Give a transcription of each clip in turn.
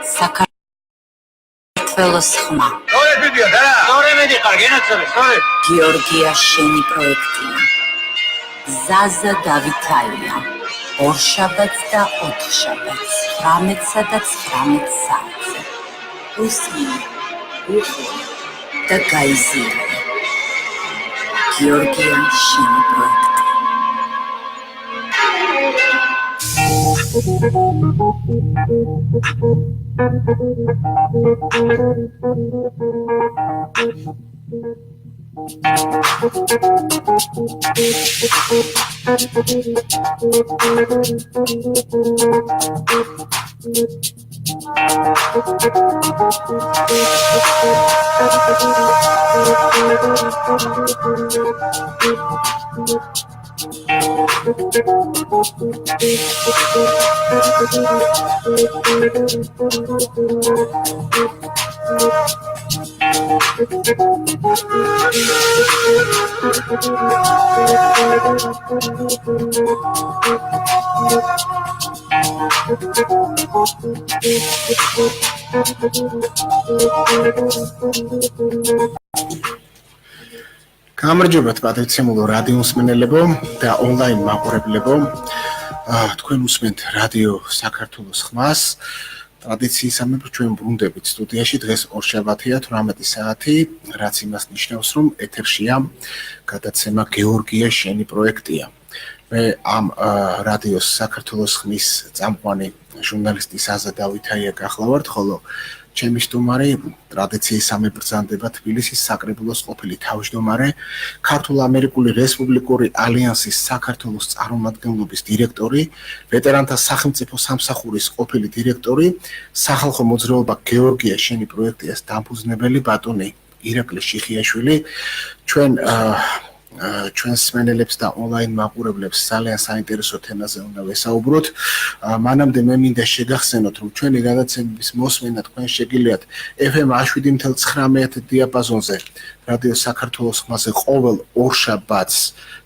საქართველოს ხმა. გეორგია შენი პროექტია. ზაზა დავითაია. ორშაბათს და ოთხშაბათს 18-სა და 19 საათზე. უსმინე, უყო და გაიზიარე. გეორგია შენი პროექტია. გამარჯობათ პატრიცემულო რადიო მსმენელებო და ონლაინ მაყურებლებო. თქვენ უსმენთ რადიო საქართველოს ხმას. ტრადიციისამებრ ჩვენ ბრუნდებით სტუდიაში. დღეს ორშაბათია 18 საათი, რაც იმას ნიშნავს, რომ ეთერშია გადაცემა გეორგია შენი პროექტია. მე ამ რადიოს საქართველოს ხმის წამყვანი ჟურნალისტი ზაზა დავითაია გახლავართ, ხოლო ჩემი სტუმარი ტრადიციისამებრ ბრძანდება თბილისის საკრებულოს ყოფილი თავმჯდომარე, ქართულ-ამერიკული რესპუბლიკური ალიანსის საქართველოს წარმომადგენლობის დირექტორი, ვეტერანთა სახელმწიფო სამსახურის ყოფილი დირექტორი, სახალხო მოძრაობა გეორგია შენი პროექტიას დამფუძნებელი ბატონი ირაკლი შიხიაშვილი. ჩვენ სმენელებს და ონლაინ მაყურებლებს ძალიან საინტერესო თემაზე უნდა ვესაუბროთ. მანამდე მე მინდა შეგახსენოთ, რომ ჩვენი გადაცემების მოსმენა თქვენ შეგიძლიათ FM 107.9 დიაპაზონზე რადიო საქართველოს ხმაზე ყოველ ორშაბათს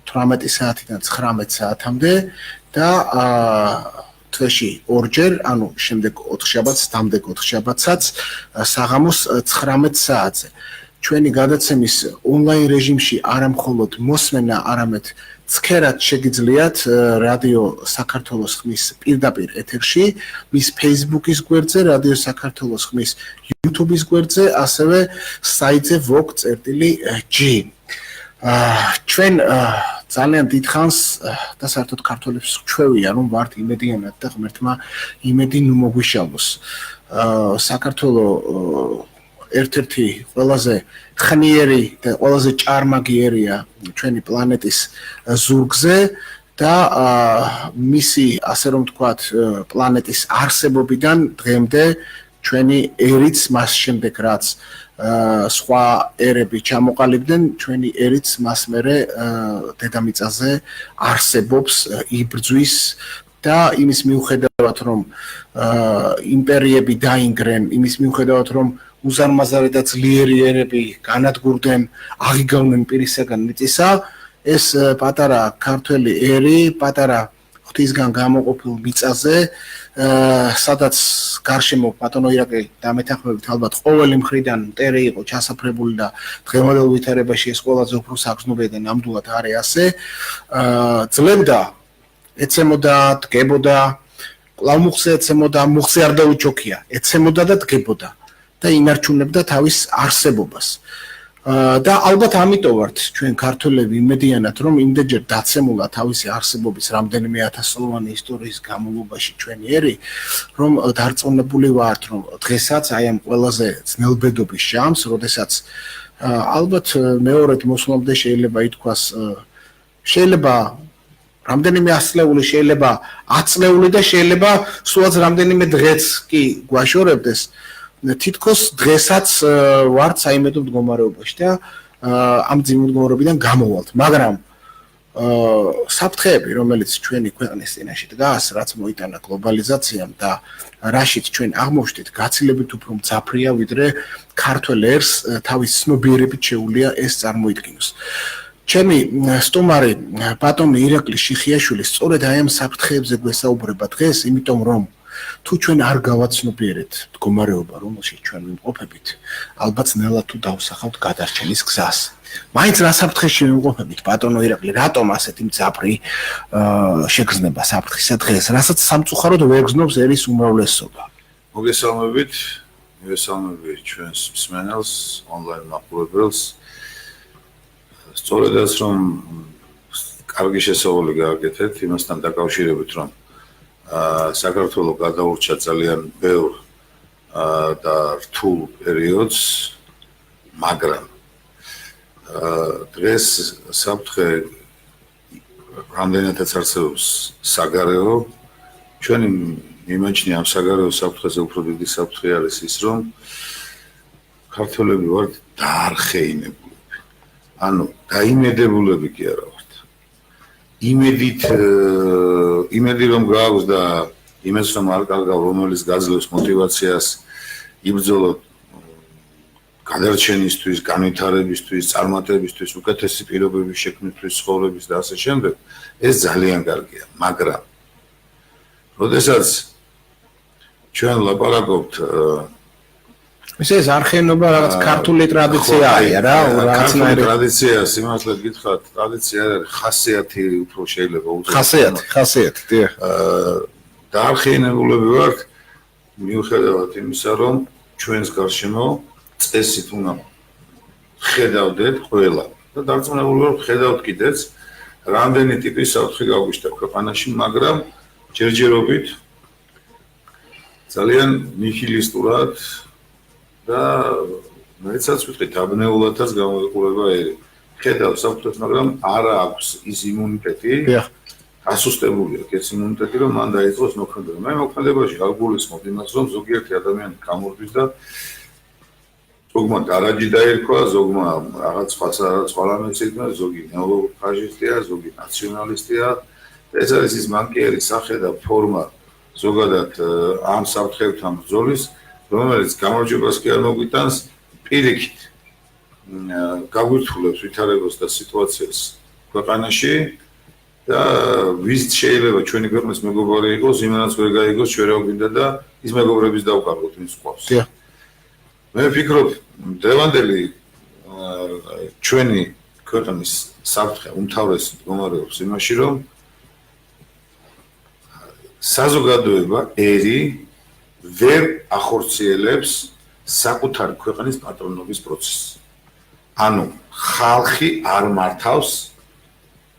18 საათიდან 19 საათამდე და თვეში ორჯერ, ანუ შემდეგ 4 შაბათს, დამდეგ 4 შაბათსაც საღამოს 19 საათზე. ჩვენი გადაცემის ონლაინ რეჟიმში არა მხოლოდ მოსმენა, არამედ ცქერად შეგიძლიათ რადიო საქართველოს ხმის პირდაპირ ეთერში, მის Facebook-ის გვერდზე, რადიო საქართველოს ხმის YouTube-ის გვერდზე, ასევე საიტზე vox.g. ჩვენ ძალიან დიდხანს და საერთოდ ქართველებს გვჩვევია, რომ ვართ იმედიანად და ღმერთმა იმედი ნუ მოგვიშალოს. საქართველოს ერთ-ერთი ყველაზე ხნიერი და ყველაზე ჭარმაგიერია ჩვენი პლანეტის ზურგზე და მისი, ასე რომ ვთქვათ, პლანეტის არსებობიდან დღემდე ჩვენი ერიც მას შემდეგ რაც სხვა ერები ჩამოყალიბდნენ, ჩვენი ერიც მას მერე დედამიწაზე არსებობს, იბრძვის და იმის მიუხედავად, რომ იმპერიები დაინგრენ, იმის მიუხედავად, რომ უზარმაზარი და ძლიერი ერები განადგურდნენ, აღიგავნენ პირისაგან მიწისა, ეს პატარა ქართველი ერი, პატარა ღვთისგან გამოყოფილ მიწაზე, სადაც გარშემო ბატონო ირაკლი და მეთანხმებით ალბათ ყოველი მხრიდან მტერი იყო ჩასაფრებული და დღევანდელ ვითარებაში ეს ყველაზე უფრო საგრძნობია და ნამდვილად არის ასე, ძლებდა, ეცემოდა, დგებოდა, კვლავ მუხზე ეცემოდა, მუხზე არ დაუჩოქია, ეცემოდა და დგებოდა. და ინარჩუნებდა თავის არსებობას. და ალბათ ამიტომ ვართ ჩვენ ქართველები იმედიანად, რომ იმდენჯერ დაცემულა თავისი არსებობის რამდენიმე ათასწლოვანი ისტორიის განმავლობაში ჩვენი ერი, რომ დარწმუნებული ვართ, რომ დღესაც აი ამ ყველაზე ძნელბედობის ჟამს, როდესაც ალბათ მეორედ მოსვლამდე შეიძლება ითქვას, შეიძლება რამდენიმე ასწლეული, შეიძლება 10 წლეული და შეიძლება სულაც რამდენიმე დღეც კი გვაშორებდეს. თითქოს დღესაც ვართ საიმედო მდგომარეობაში და ამ ძიმ მდგომარეობიდან გამოვალთ, მაგრამ საფრთხეები, რომელიც ჩვენი ქვეყნის წინაშე დგას, რაც მოიტანა გლობალიზაციამ და რაშიც ჩვენ აღმოჩნდით, გაცილებით უფრო მძაფრია, ვიდრე ქართველ ერს თავის ცნობიერებით შეუძლია ეს წარმოიდგინოს. ჩემი სტუმარი ბატონი ირაკლი შიხიაშვილი სწორედ აი ამ საფრთხეებზე გვესაუბრება დღეს, იმიტომ რომ თუ ჩვენ არ გავაცნობიერეთ მდგომარეობა, რომელშიც ჩვენ ვიმყოფებით, ალბათ ნელა თუ დავსახავთ გადარჩენის გზას. მაინც რა საფრთხეში ვიმყოფებით, ბატონო ირაკლი, რატომ ასეთი მძაფრი შეგრძნება საფრთხისა დღეს, რასაც სამწუხაროდ ვერ გზნობს ერის უმრავლესობა. მოგესალმებით, მივესალმებით ჩვენს მსმენელს, ონლაინ მაყურებელს. სწორედ ეს რომ კარგი შესაძლებელი გააკეთეთ იმასთან დაკავშირებით, რომ საქართველოს გადაურჩა ძალიან ბევრ და რთულ პერიოდს, მაგრამ დღეს საფრთხე რამდენადაც არსებობს საგარეო, ჩვენი მიმაჩნია ამ საგარეო საფრთხეზე უფრო დიდი საფრთხე არის ის, რომ ქართველები ვართ დაარხეინებულები. ანუ დაიმედებულები კი არა ვართ. იმედი რომ გააქვს და იმას რომ არ კარგავ, რომელიც გაძლევს მოტივაციას იბრძოლოთ გადარჩენისთვის, განვითარებისთვის, წარმატებისთვის, უკეთესი პირობების შექმნისთვის, ცხოვრების და ასე შემდეგ, ეს ძალიან კარგია, მაგრამ როდესაც ჩვენ ლაპარაკობთ ეს არხენობა რაღაც ქართული ტრადიციაა რა, რაღაცნაირი ტრადიცია, სიმართლე გითხრათ, ტრადიცია არის, ხასიათი უფრო შეიძლება უთხრათ. ხასიათი, დიახ. დაარხენებულები ვართ მიუხედავად იმისა, რომ ჩვენს გარშემო წესით უნდა ხედავდეთ ყველა და დარწმუნებული ვარ, ხედავთ კიდეც, რამდენი ტიპის საფრთხე გაგვიშთა ქვეყანაში, მაგრამ ჯერჯერობით ძალიან ნიჰილისტურად და მეცაც ვიტყვი დაბნეულადაც გამოიყურება ერი. ხედავს საფრთხეს, მაგრამ არ აქვს ის იმუნიტეტი. ასუსტებული აქვს ეს იმუნიტეტი, რომ მან დაიწყოს მოქმედება. მე მოქმედებაში არ გულისხმობ იმას, რომ ზოგიერთი ადამიანი გამორბის და ზოგმა დარაჯი დაირქვა, ზოგმა რაღაც სხვა რამეც იგნა, ზოგი ნეოფაშისტია, ზოგი ნაციონალისტია. ეს არის ის მანკიერი სახე და ფორმა ზოგადად ამ საფრთხეებთან ბრძოლის, რომელიც გამარჯვებას კი არ მოგვიტანს, პირიქით გაგვირთულებს ვითარებას და სიტუაციას ქვეყანაში და ვის შეიძლება ჩვენი ქვეყნის მეგობარი იყოს, იმანაც ვერ გაიგოს, ჩვენ რა გვინდა და ის მეგობრების დავკარგოთ მის ყავს. მე ვფიქრობ, დღევანდელი ჩვენი ქვეყნის საფრთხე უმთავრესი მდგომარეობს იმაში, რომ საზოგადოება ერი ვერ ახორციელებს საკუთარი ქვეყნის პატრონობის პროცესს. ანუ ხალხი არ მართავს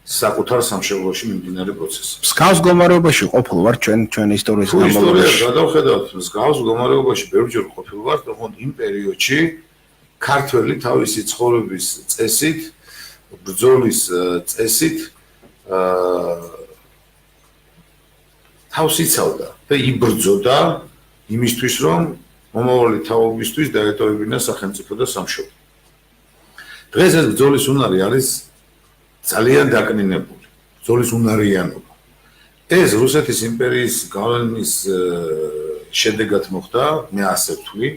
საკუთარ სამშობლოში მიმდინარე პროცესს. მსგავს მდგომარეობაში ყოფილ ვარ ჩვენ ისტორიის განმავლობაში. ისტორია გადავხედავთ, მსგავს მდგომარეობაში ბევრჯერ ყოფილ ვარ, თუმცა იმ პერიოდში ქართველი თავისი ცხოვრების წესით, ბრძოლის წესით თავს იცავდა და იბრძოდა იმისთვის, რომ მომავალი თაობისთვის დაეტოვებინა სახელმწიფო და სამშობლო. დღეს ეს ბრძოლის უნარი არის ძალიან დაკნინებული, ბრძოლის უნარიანობა. ეს რუსეთის იმპერიის გავლენის შედეგად მოხდა, მე ასე ვთვლი,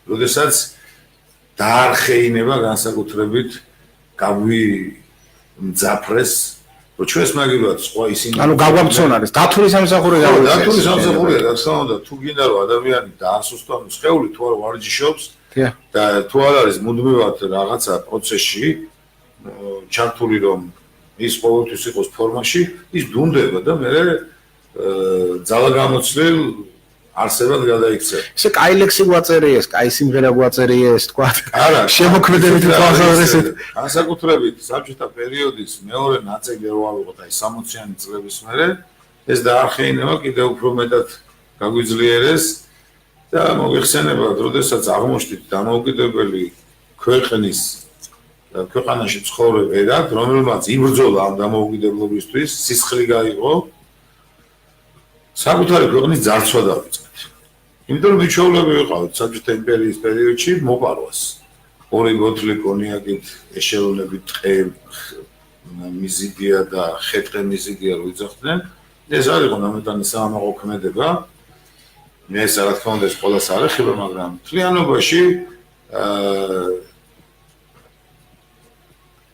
როდესაც დაარხეინება განსაკუთრებით გაგვიმძაფრეს, რომ ჩვენს მაგივრად სხვა ისინი ანუ გაგვამცონარეს, დათული სამსახური გავიქცეს. დათული სამსახურია, რა თქმა უნდა, თუ გინდა რომ ადამიანი დაასუსტო, ანუ სხეული თუ არ ვარჯიშობს და თუ არ არის მუდმივად რაღაცა პროცესში ჩართული, რომ ის ყოველთვის იყოს ფორმაში, ის დუნდება და მე ძალა გამოცდილ არსებად გადაიქცევა. ესე კაი ლექსი გვაწერიეს, კაი სიმღერა გვაწერიეს, თქვა. არა, შემოქმედებით თვალსაზრისით. განსაკუთრებით საბჭოთა პერიოდის მეორე ნაწილი რო ავიღოთ, აი 60-იანი წლების მერე, ეს დაარხეინება კიდევ უფრო მეტად გაგვიძლიერეს და მოიხსენებათ, როდესაც აღმოჩნდით დამოუკიდებელი ქვეყანაში ცხოვრებ ერთად, რომელმაც იბრძოლა ამ დამოუკიდებლობისთვის, სისხლი გაიღო, საკუთარი ქვეყნის ძარცვა დავიწყეთ. იმიტომ რომ მიჩვეულები ვიყავით საბჭოთა იმპერიის პერიოდში მოპარვას. ორი ბოთლი კონიაკით, ეშელონებით ტყე მიზიდია და ხეტყე მიზიდია რო იძახდნენ. ეს არ იყო ნამეტანი საამაყო ქმედება. მე ეს რა თქმა უნდა ეს ყველას არ ეხება, მაგრამ მთლიანობაში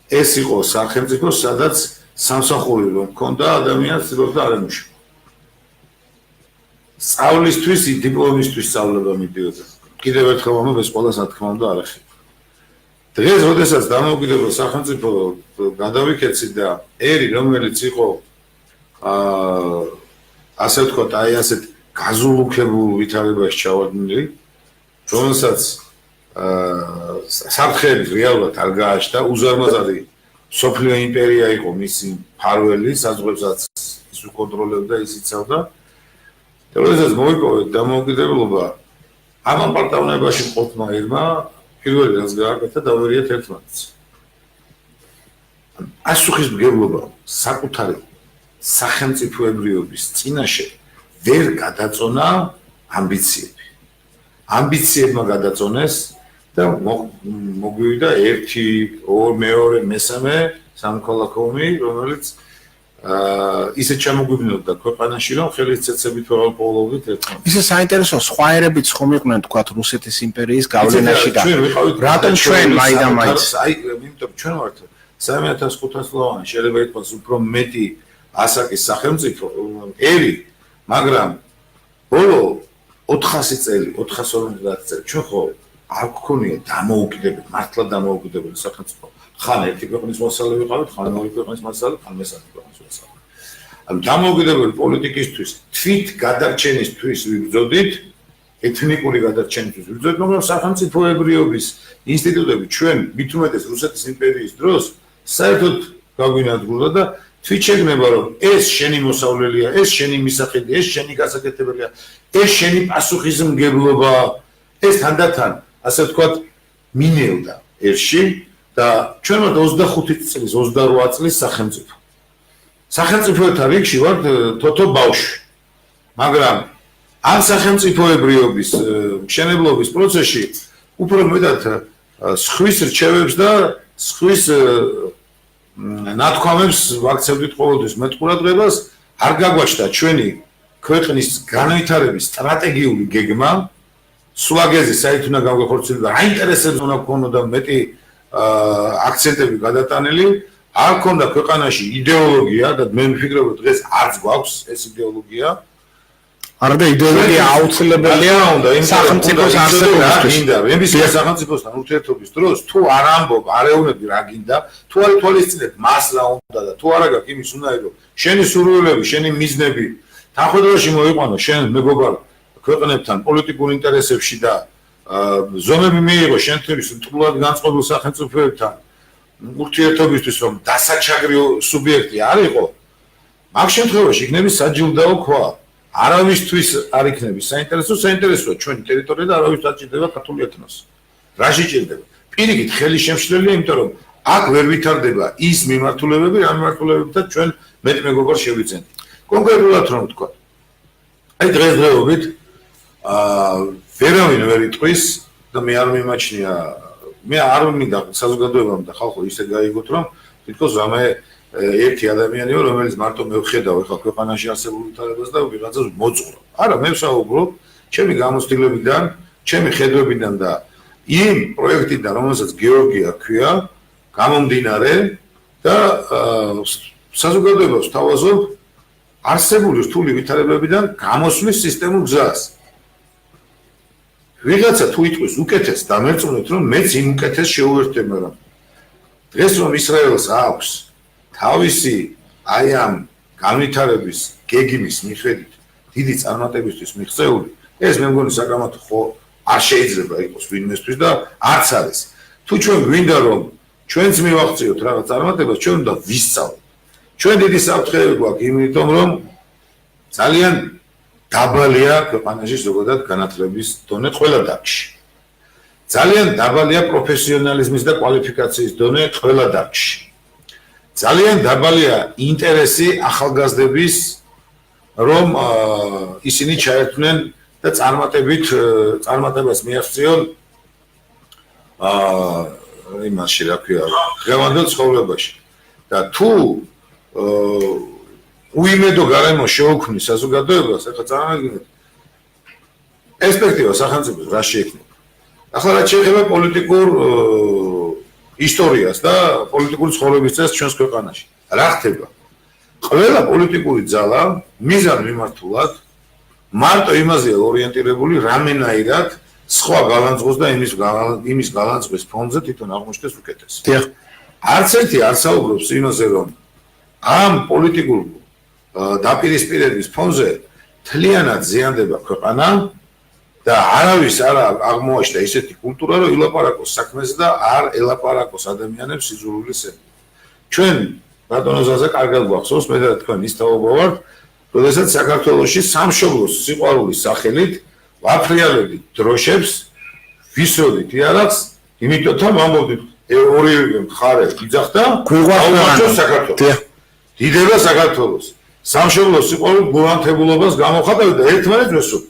ეს იყო სახელმწიფო, სადაც სამსახური რომ ჰქონდა ადამიანს ცდილობდა არ ემუშავა. სწავლისთვის, დიპლომისთვის სწავლება მიდიოდა. კიდევ ერთხელ ვამბობ, ეს ყველას რა თქმა უნდა არ ახერხებს. დღეს, როდესაც დამოუკიდებელ სახელმწიფო გადავიქეცით და ერი, რომელიც იყო ასე ვთქვათ, აი ასეთ გაზულუქებულ ვითარებაში ჩავარდნილი, რომელსაც საფრთხეები რეალურად არ გააჩნდა, უზარმაზარი სოფლიო იმპერია იყო მისი მფარველი, საზღვრებსაც ის უკონტროლებდა, ის იცავდა. და როდესაც მოიპოვეთ დამოუკიდებლობა, ამ პარტავნებაში მყოფმა ერმა პირველი რაც გააკეთა, დავერიათ ერთმანეთს. პასუხისმგებლობა საკუთარი სახელმწიფოებრიობის წინაშე ვერ გადაწონა ამბიციები. ამბიციებმა გადაწონეს და მოგვივიდა ერთი, მეორე, მესამე სამოქალაქო ომი, რომელიც ისე ჩამოგვიბნელდა ქვეყანაში, რომ ხელის ცეცებით ვეღარ პოულობდით ერთმანეთს. ისე საინტერესოა, სხვა ერებიც ხომ იყვნენ თქვათ რუსეთის იმპერიის გავლენაში და რატომ ჩვენ მაინდა-მაინც აი, იმიტომ ჩვენ ვართ 3500 წლოვანი, შეიძლება იყოს უფრო მეტი ასაკის სახელმწიფო ერი, მაგრამ ბოლო 400 წელი, 450 წელი ჩვენ ხო არ გქონია დამოუკიდებელი, მართლა დამოუკიდებელი სახელმწიფო. ხან ერთი ქვეყნის ვასალი ვიყავით, ხან ორი ქვეყნის ვასალი, ხან მესამე ქვეყნის ვასალი. ანუ დამოუკიდებელი პოლიტიკისთვის თვით გადარჩენისთვის ვიბრძოდით, ეთნიკური გადარჩენისთვის ვიბრძოდით, მაგრამ სახელმწიფოებრიობის ინსტიტუტები ჩვენ მით უმეტეს რუსეთის იმპერიის დროს საერთოდ გაგვინადგურდა და თვით შეგნება რომ ეს შენი მოსავლელია, ეს შენი მისახედი, ეს შენი გასაკეთებელია, ეს შენი პასუხისმგებლობა, ეს თანდათან, ასე ვთქვათ, მინელდა ერში და ჩვენ ვართ 25 წლის, 28 წლის სახელმწიფო. სახელმწიფოთა რიგში ვართ თოთო ბავშვი. მაგრამ ამ სახელმწიფოებრიობის მშენებლობის პროცესში უფრო მეტად სხვის რჩევებს და სხვის ნათქვამებს ვაქცევდით ყოველთვის მეტ ყურადღებას, არ გაგვაჩნდა ჩვენი ქვეყნის განვითარების სტრატეგიული გეგმა, სულაგეზი საით უნდა გავხორციელოთ, რა ინტერესებს უნდა გქონოდა მეტი აქცენტები გადატანილი, არ ქონდა ქვეყანაში იდეოლოგია და მე ვფიქრობ, რომ დღეს არც გვაქვს ეს იდეოლოგია. არა და იდეოლოგია აუცილებელია სახელმწიფოს არსებობისთვის. მებისმიერ სახელმწიფოსთან ურთიერთობის დროს თუ არ ამბობ, არ ეუბნები რა გინდა, თუ არ ითვალისწინებ მას რა უნდა და თუ არა გაქვს იმის უნაირო, შენი სურვილები, შენი მიზნები თანხმდომარეში მოიყვანო შენ მეგობარ ქვეყნებთან პოლიტიკურ ინტერესებში და ზომები მიიღო შენთვის მტკვრად განწყობილ სახელმწიფოებთან ურთიერთობისთვის რომ დასაჩაგრიო სუბიექტი არ იყო, მაგ შემთხვევაში იქნება საჯილდაო ქვა. არავისთვის არ იქნება საინტერესოა ჩვენი ტერიტორია და არავის არ ჭირდება ქართული ეთნოსი. რა შეჭირდება? პირიქით ხელი შემშლელია, იმიტომ რომ აქ ვერ ვითარდება ის მიმართულებები, რა მიმართულებებთან ჩვენ მეტ მეგობარ შევიძენთ. კონკრეტულად რომ ვთქვა. აი დღესდღეობით ვერავინ ვერ იტყვის და მე არ მიმაჩნია, მე არ მინდა საზოგადოებამ და ხალხო ისე გაიგოთ, რომ თითქოს რამე ერთი ადამიანია, რომელიც მარტო მე ვხედავ ეხლა ქვეყანაში არსებულ ვითარებას და ვიღაცას მოძღვრობ. არა, მე ვსაუბრობ ჩემი გამოცდილებიდან, ჩემი ხედვებიდან და იმ პროექტიდან, რომელსაც გეორგია ქვია, გამომდინარე და საზოგადოებას ვთავაზობ არსებული რთული ვითარებებიდან გამოსვლის სისტემურ გზას. ვიღაცა თუ იტყვის უკეთეს დამერწმუნეთ, რომ მეც იმ უკეთეს შეუერთებ, მაგრამ დღეს რომ ისრაელს აქვს თავისი აი ამ განვითარების გეგმის მიხედვით დიდი წარმატებისთვის მიღწეული, ეს მე მგონი საკამათო ხო არ შეიძლება იყოს ვინმესთვის და არც არის. თუ ჩვენ გვინდა რომ ჩვენც მივაღწიოთ რაღაც წარმატებას, ჩვენ უნდა ვისწავლოთ. ჩვენ დიდი საფრთხეები გვაქვს იმიტომ რომ ძალიან დაბალია ქვეყანაში ზოგადად განათლების დონე ყველა დარგში. ძალიან დაბალია პროფესიონალიზმის და კვალიფიკაციის დონე ყველა დარგში. ძალიან დაბალია ინტერესი ახალგაზრდების რომ ისინი ჩაერთვნენ და წარმატებას მიაღწიონ იმაში რა ქვია დღევანდელ ცხოვრებაში. და თუ უიმედო გარემო შეუქმნის საზოგადოებას, ახლა წარმოგიდგენთ პერსპექტივა სახელმწიფოს რა შეექმნება. ახლა რაც შეეხება პოლიტიკურ ისტორიას და პოლიტიკური ცხოვრების წესს ჩვენს ქვეყანაში. რა ხდება? ყველა პოლიტიკური ძალა მიზან მიმართულად მარტო იმაზეა ორიენტირებული, რამენაირად სხვა გალანძღოს და იმის გალანძღვის ფონზე თვითონ აღმოჩნდეს უკეთესი. დიახ. არც ერთი არ საუბრობს იმაზე, რომ ამ პოლიტიკურ დაპირისპირების ფონზე თლიანად ზიანდება ქვეყანა და არავის არ აღმოაჩნდა ისეთი კულტურა, რომ ილაპარაკოს საქმეზე და არ ელაპარაკოს ადამიანებს სიძულვილის ემო. ჩვენ ბატონო ზაზა კარგად გვახსოვს, მე და თქვენ ის თაობა ვართ, როდესაც საქართველოში სამშობლოს სიყვარულის სახელით ვაფრიალებით დროშებს, ვისროდით იარაღს, იმიტომ რომ ამბობდით ორივე მხარე იძახდა, აუმარჯოს საქართველოს. დიდება საქართველოს. სამშობლოს სიყვარულით გულანთებულობას გამოხატავთ და ერთმანეთს ვესწრებთ.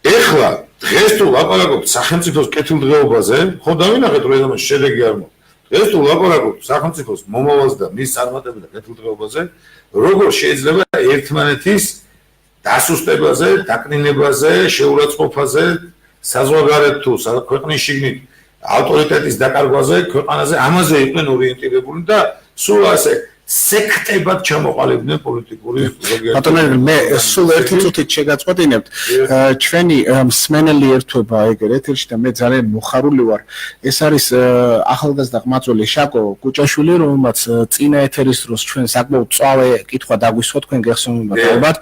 ეხლა დღეს თუ ლაპარაკობთ სახელმწიფოს კეთილდღეობაზე, ხო დავინახეთ რომ ეს შედეგი არ მოხდა. დღეს თუ ლაპარაკობთ სახელმწიფოს მომავალზე და მის წარმატებაზე და კეთილდღეობაზე, როგორ შეიძლება ერთმანეთის დასუსტებაზე, დაკნინებაზე, შეურაცხყოფაზე, საზღვარგარეთ თუ ქვეყნის შიგნით ავტორიტეტის დაკარგვაზე, ქვეყანაზე ამაზე იყვნენ ორიენტირებული და სულ ასე სექტებად ჩამოყალიბდნენ პოლიტიკური ზოგიერთი. ბატონო, მე სულ ერთი წუთით შეგაწყვეტინებთ. ჩვენი მსმენელი ერთვება ეგერ ეთერში და მე ძალიან მოხარული ვარ. ეს არის ახალგაზრდა ყმაწვილი შაკო კუჭაშვილი, რომელმაც წინა ეთერის დროს ჩვენ საკმაოდ წვავე კითხვა დაგვისვა, თქვენ გეხსოვებათ ალბათ.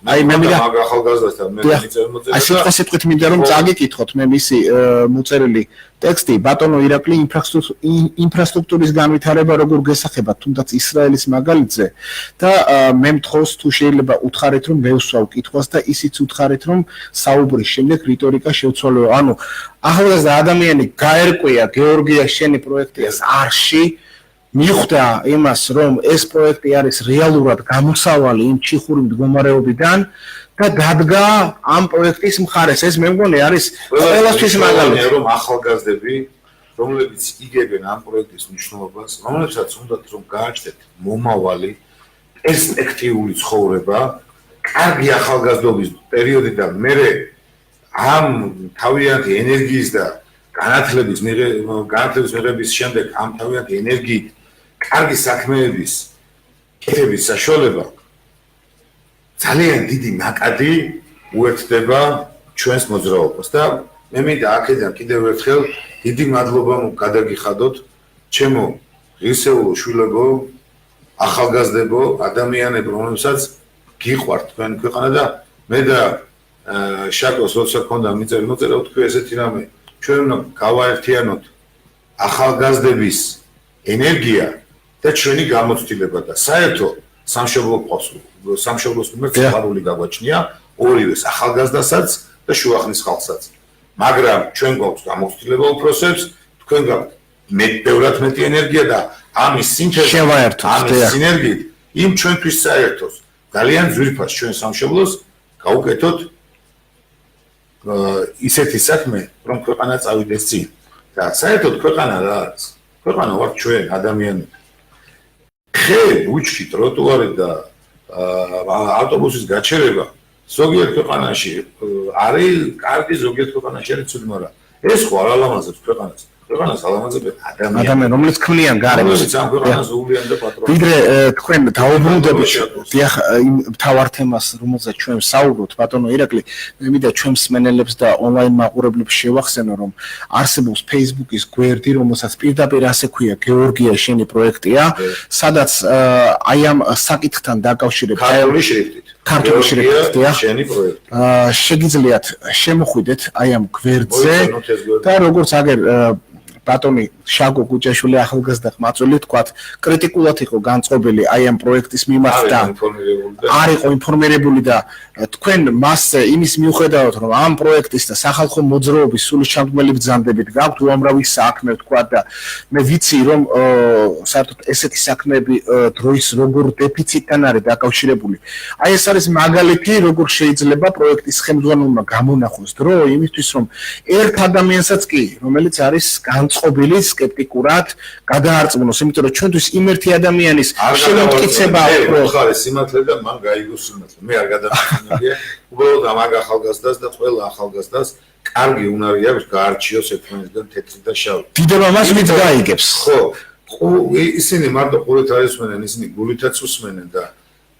აი მე მინდა მაგ ახალგაზრდასთან მე მიწერმოწერა. აი სიტყვით მინდა რომ წაგიკითხოთ მე მისი მოწერილი ტექსტი ბატონო ირაკლი ინფრასტრუქტურის განვითარება როგორ გესახება თუნდაც ისრაელის მაგალითზე და მე მთხოვს თუ შეიძლება უთხარით რომ მე ვსვავ კითხვას და ისიც უთხარით რომ საუბრის შემდეგ რიტორიკა შევცვალო. ანუ ახალგაზრდა ადამიანი გაერკვია გეორგია შენი პროექტიას არში მიხვდა იმას რომ ეს პროექტი არის რეალურად გამოსავალი იმ ჩიხური მდგომარეობიდან და დადგა ამ პროექტის მხარეს. ეს მე მგონი არის ყველასთვის მაგალითი რომ ახალგაზრდები რომლებიც იგებენ ამ პროექტის მნიშვნელობას, რომლებსაც უნდათ რომ გააჩნდეთ მომავალი პერსპექტიული ცხოვრება, კარგი ახალგაზრდობის პერიოდი და მერე ამ თავიანთი ენერგიის და განათლების მიღების შემდეგ ამ თავიანთი ენერგიით კარგი საქმეების კეთების საშუალება ძალიან დიდი ნაკადი უერთდება ჩვენს მოძრაობას და მე მინდა აქედან კიდევ ერთხელ დიდი მადლობა გადაგიხადოთ ჩემო ღირსეულო შვილებო, ახალგაზრდებო, ადამიანებო, რომელსაც გიყვართ თქვენი ქვეყანა და მე და შაკოს როცა ქონდა მიწერა ვთქვი ესეთი რამე, ჩვენ უნდა გავაერთიანოთ ახალგაზრდების ენერგია და ჩვენი გამოცდილება და საერთო სამშობლოს მიმართ სიყვარული გაგვაჩნია ორივეს ახალგაზრდასაც და შუახნის ხალხსაც. მაგრამ ჩვენ გვაქვს გამოცდილება უფროსებს, თქვენ გაქვთ ბევრად მეტი ენერგია და ამის სინთეზი ამის სინერგიით იმ ჩვენთვის საერთოს ძალიან ძვირფას ჩვენ სამშობლოს გავუკეთოთ ისეთი საქმე, რომ ქვეყანა წავიდეს წინ. და საერთოდ ქვეყანა რა არის? ქვეყანა ვართ ჩვენ ადამიანები. ხე, ბუჩქი, ტროტუარი და ავტობუსის გაჩერება ზოგიერთ ქვეყანაში არის კარგი, ზოგიერთ ქვეყანაში არის ცუდი, მაგრამ ეს ხო არ ალამაზებს ქვეყანას. ქვეყანას ალამაზებს ადამიანები, რომლებიც ქმნიან გარემოს. ამ ქვეყანას უვლიან და პატრონს. ვიდრე თქვენ დაუბრუნდებით დიახ იმ მთავარ თემას, რომელზეც ჩვენ საუბრობთ, ბატონო ირაკლი, მე მინდა ჩვენ მსმენელებს და ონლაინ მაყურებლებს შევახსენო, რომ არსებობს Facebook-ის გვერდი, რომელსაც პირდაპირ ასე ქვია გეორგია შენი პროექტია, სადაც აი ამ საკითხთან დაკავშირებით ქართული შრიფტით შენი პროექტი. შეგიძლიათ შემოხვიდეთ აი ამ გვერდზე და როგორც აგერ ბატონი შაკო კუჭაშვილი ახალგაზრდა ყმაწვილი თქვათ კრიტიკულად იყო განწყობილი აი ამ პროექტის მიმართ და არ იყო ინფორმირებული და თქვენ მასზე იმის მიუხედავად რომ ამ პროექტის და სახალხო მოძრაობის სულის ჩამდგმელი ბრძანდებით გაქვთ უამრავი საქმე თქვათ და მე ვიცი რომ საერთოდ ესეთი საქმეები დროის როგორ დეფიციტთან არის დაკავშირებული. აი ეს არის მაგალითი როგორ შეიძლება პროექტის ხელმძღვანელმა გამონახოს დრო იმისთვის რომ ერთ ადამიანსაც კი რომელიც არის განწყობილი სკეპტიკურად გადაარწმუნოს, იმიტომ რომ ჩვენთვის იმ ერთი ადამიანის შემოტკიცება უფრო ხარ სიმართლე და მან გაიგო სიმართლე. მე არ გადამახინებია, უბრალოდ ამ ახალგაზრდას და ყველა ახალგაზრდას კარგი უნარი აქვს გაარჩიოს ერთმანეთთან თეთრი და შავი. დიდება მას ვით გაიგებს. ხო, ისინი მარტო ყურით არ ისმენენ, ისინი გულითაც უსმენენ და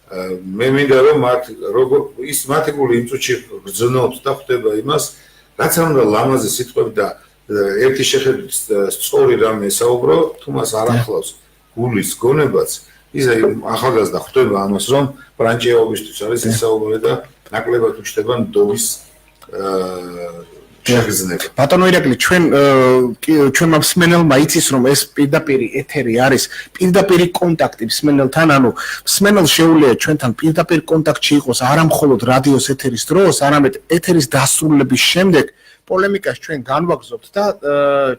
მე მინდა რომ ის მათი გული იმ წუთში გრძნობს და ხვდება იმას, რაც არ უნდა ლამაზი სიტყვები და ერთი შეხედვით სწორი რამე ესაუბრო, თუ მას არ ახლავს გულის გონებაც, ის ახალგაზრდა ხვდება ამას, რომ ბრანჭეობისთვის არის ესაუბრო და ნაკლებად უჩნდება ნდობის შეგრძნება. ბატონო ირაკლი, ჩვენმა მსმენელმა იცის, რომ ეს პირდაპირ ეთერი არის, პირდაპირ კონტაქტი მსმენელთან, ანუ მსმენელს შეუძლია ჩვენთან პირდაპირ კონტაქტში იყოს არა მხოლოდ რადიოს ეთერის დროს, არამედ ეთერის დასრულების შემდეგ პოლემიკას ჩვენ განვაგზობთ და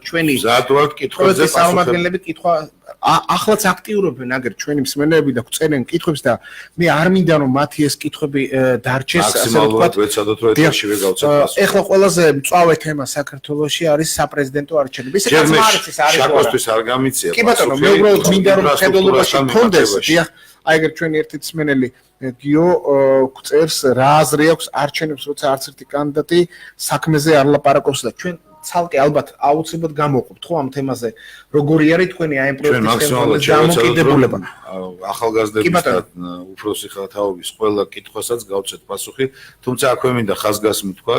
ჩვენი ზადვართ კითხვებზე წარმომადგენლები კითხვა ახლაც აქტიურობენ აგერ ჩვენი მსმენელები და წერენ კითხვებს და მე არ მინდა რომ მათი ეს კითხვები დარჩეს ასე ვთქვათ. ვეცადოთ რომ ეთერშივე გავცეთ პასუხი. ეხლა ყველაზე მწვავე თემა საქართველოში არის საპრეზიდენტო არჩევნები. ისე კაცმარიცის არის შაკოსთვის არ გამიცია. კი ბატონო, მე უბრალოდ მინდა რომ ხედულობაში მქონდეს. დიახ, აი ეგრე ჩვენი ერთი მსმენელი გიო წერს რა აზრი აქვს არჩევნებს, როცა არც ერთი კანდიდატი საქმეზე არ ლაპარაკობს და ჩვენ ცალკე ალბათ აუცილებლად გამოვყოფთ ხო ამ თემაზე როგორი არის თქვენი აი პროექტის დამოკიდებულება ახალგაზრდების და უფროსი ხალხაობის ყველა კითხვასაც გავცეთ პასუხი თუმცა აქვე მინდა ხაზგასმით თქვა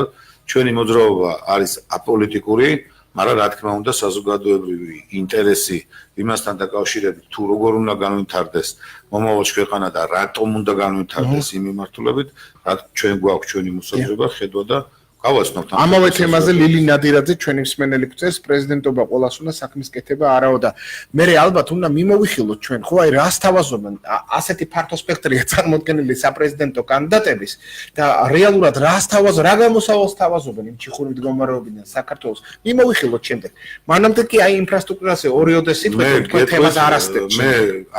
ჩვენი მოძრაობა არის აპოლიტიკური მაგრამ რა თქმა უნდა საზოგადოებრივი ინტერესი იმასთან დაკავშირებით თუ როგორ უნდა განვითარდეს მომავალში ქვეყანა და რატომ უნდა განვითარდეს იმ მიმართულებით რა ჩვენ გვაქვს ჩვენი მოსაზრება ხედვა და გავაცნობთ ამავე თემაზე ლილი ნადირაძე ჩვენი მსმენელი გვწერს პრეზიდენტობა ყოველას უნდა საქმის კეთება არაო და მე ალბათ უნდა მიმოვიხილოთ ჩვენ ხო აი რას თავაზობენ ასეთი ფართო სპექტრია წარმოდგენილი საპრეზიდენტო კანდიდატების და რეალურად რას თავაზობენ რა გამოსავალს თავაზობენ იმ ჩიხური მდგომარეობიდან საქართველოს მიმოვიხილოთ შემდეგ მანამდე კი აი ინფრასტრუქტურაზე ორიოდე სიტყვით თქვენ თემას არ ასწევთ მე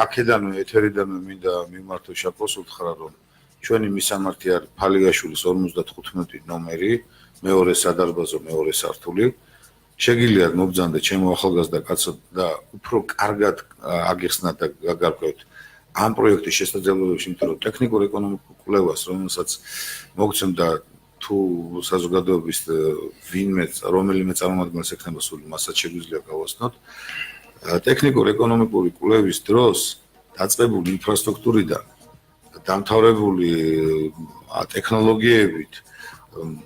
აქედანვე ეთერიდანვე მინდა მიმართო შაკოს უთხრა რომ ჩვენი მისამართი არის ფალიგაშვილის 55 ნომერი მეორე სადარბაზო მეორე სართული შეგიძლიათ მობრძანდე ჩემო ახალგაზრდა კაცო და უფრო კარგად აგიხსნათ და გაგარკვევთ ამ პროექტის შესაძლებლობებში იმიტომ რომ ტექნიკურ ეკონომიკურ კვლევას რომელსაც მოგცემდა თუ საზოგადოების რომელიმე წარმომადგენელს ექნება სული მასაც შეგვიძლია გავაცნოთ ტექნიკურ ეკონომიკური კვლევის დროს დაწყებული ინფრასტრუქტურიდან დამთავრებული ტექნოლოგიებით,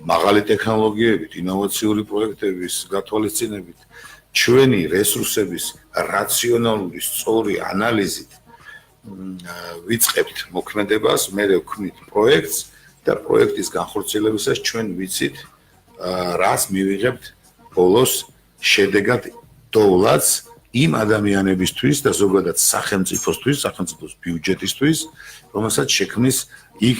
მაღალი ტექნოლოგიებით, ინოვაციური პროექტების გათვალისწინებით, ჩვენი რესურსების რაციონალური სწორი ანალიზით ვიწყებთ მოქმედებას, მე ვქმნით პროექტს და პროექტის განხორციელებისას ჩვენ ვიცით, რას მივიღებთ ბოლოს შედეგად დოვლაც იმ ადამიანებისთვის და ზოგადად სახელმწიფოსთვის, სახელმწიფოს ბიუჯეტისთვის, რომელსაც შექმნის იქ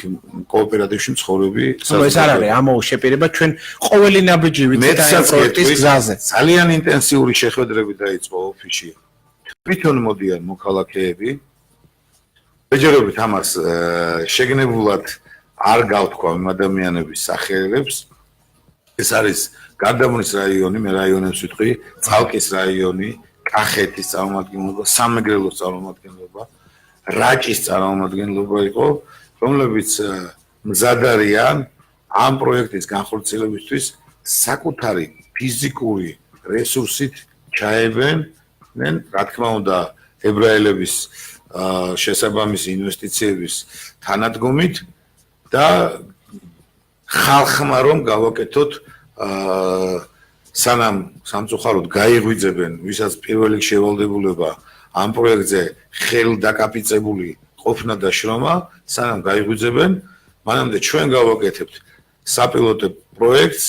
კოოპერატივში მცხოვრები ეს არ არის ამაო შეპირება ჩვენ ყოველი ნაბიჯი ვიცით აი პროექტის გზაზე. ძალიან ინტენსიური შეხვედრები დაიწყო ოფისში. თვითონ მოდიან მოქალაქეები. ეჯერობით ამას შეგნებულად არ გავთქვა იმ ადამიანების სახელებს. ეს არის გარდამონის რაიონი, მე რაიონებს ვიტყვი, წალკის რაიონი, კახეთის წარმომადგენლობა, სამეგრელოს წარმომადგენლობა, რაჭის წარმომადგენლობა იყო, რომლებიც მზად არიან ამ პროექტის განხორციელებისთვის საკუთარი ფიზიკური რესურსით ჩაებენ, რა თქმა უნდა, ებრაელების შესაბამისი ინვესტიციების თანადგომით და ხალხმა რომ გავაკეთოთ სანამ სამწუხაროდ გაიღვიძებენ, ვისაც პირველ რიგში შევალდებულება ამ პროექტზე ხელდაკაპიცებული ყოფნა და შრომა, სანამ გაიღვიძებენ, მანამდე ჩვენ გავაკეთებთ საპილოტო პროექტს,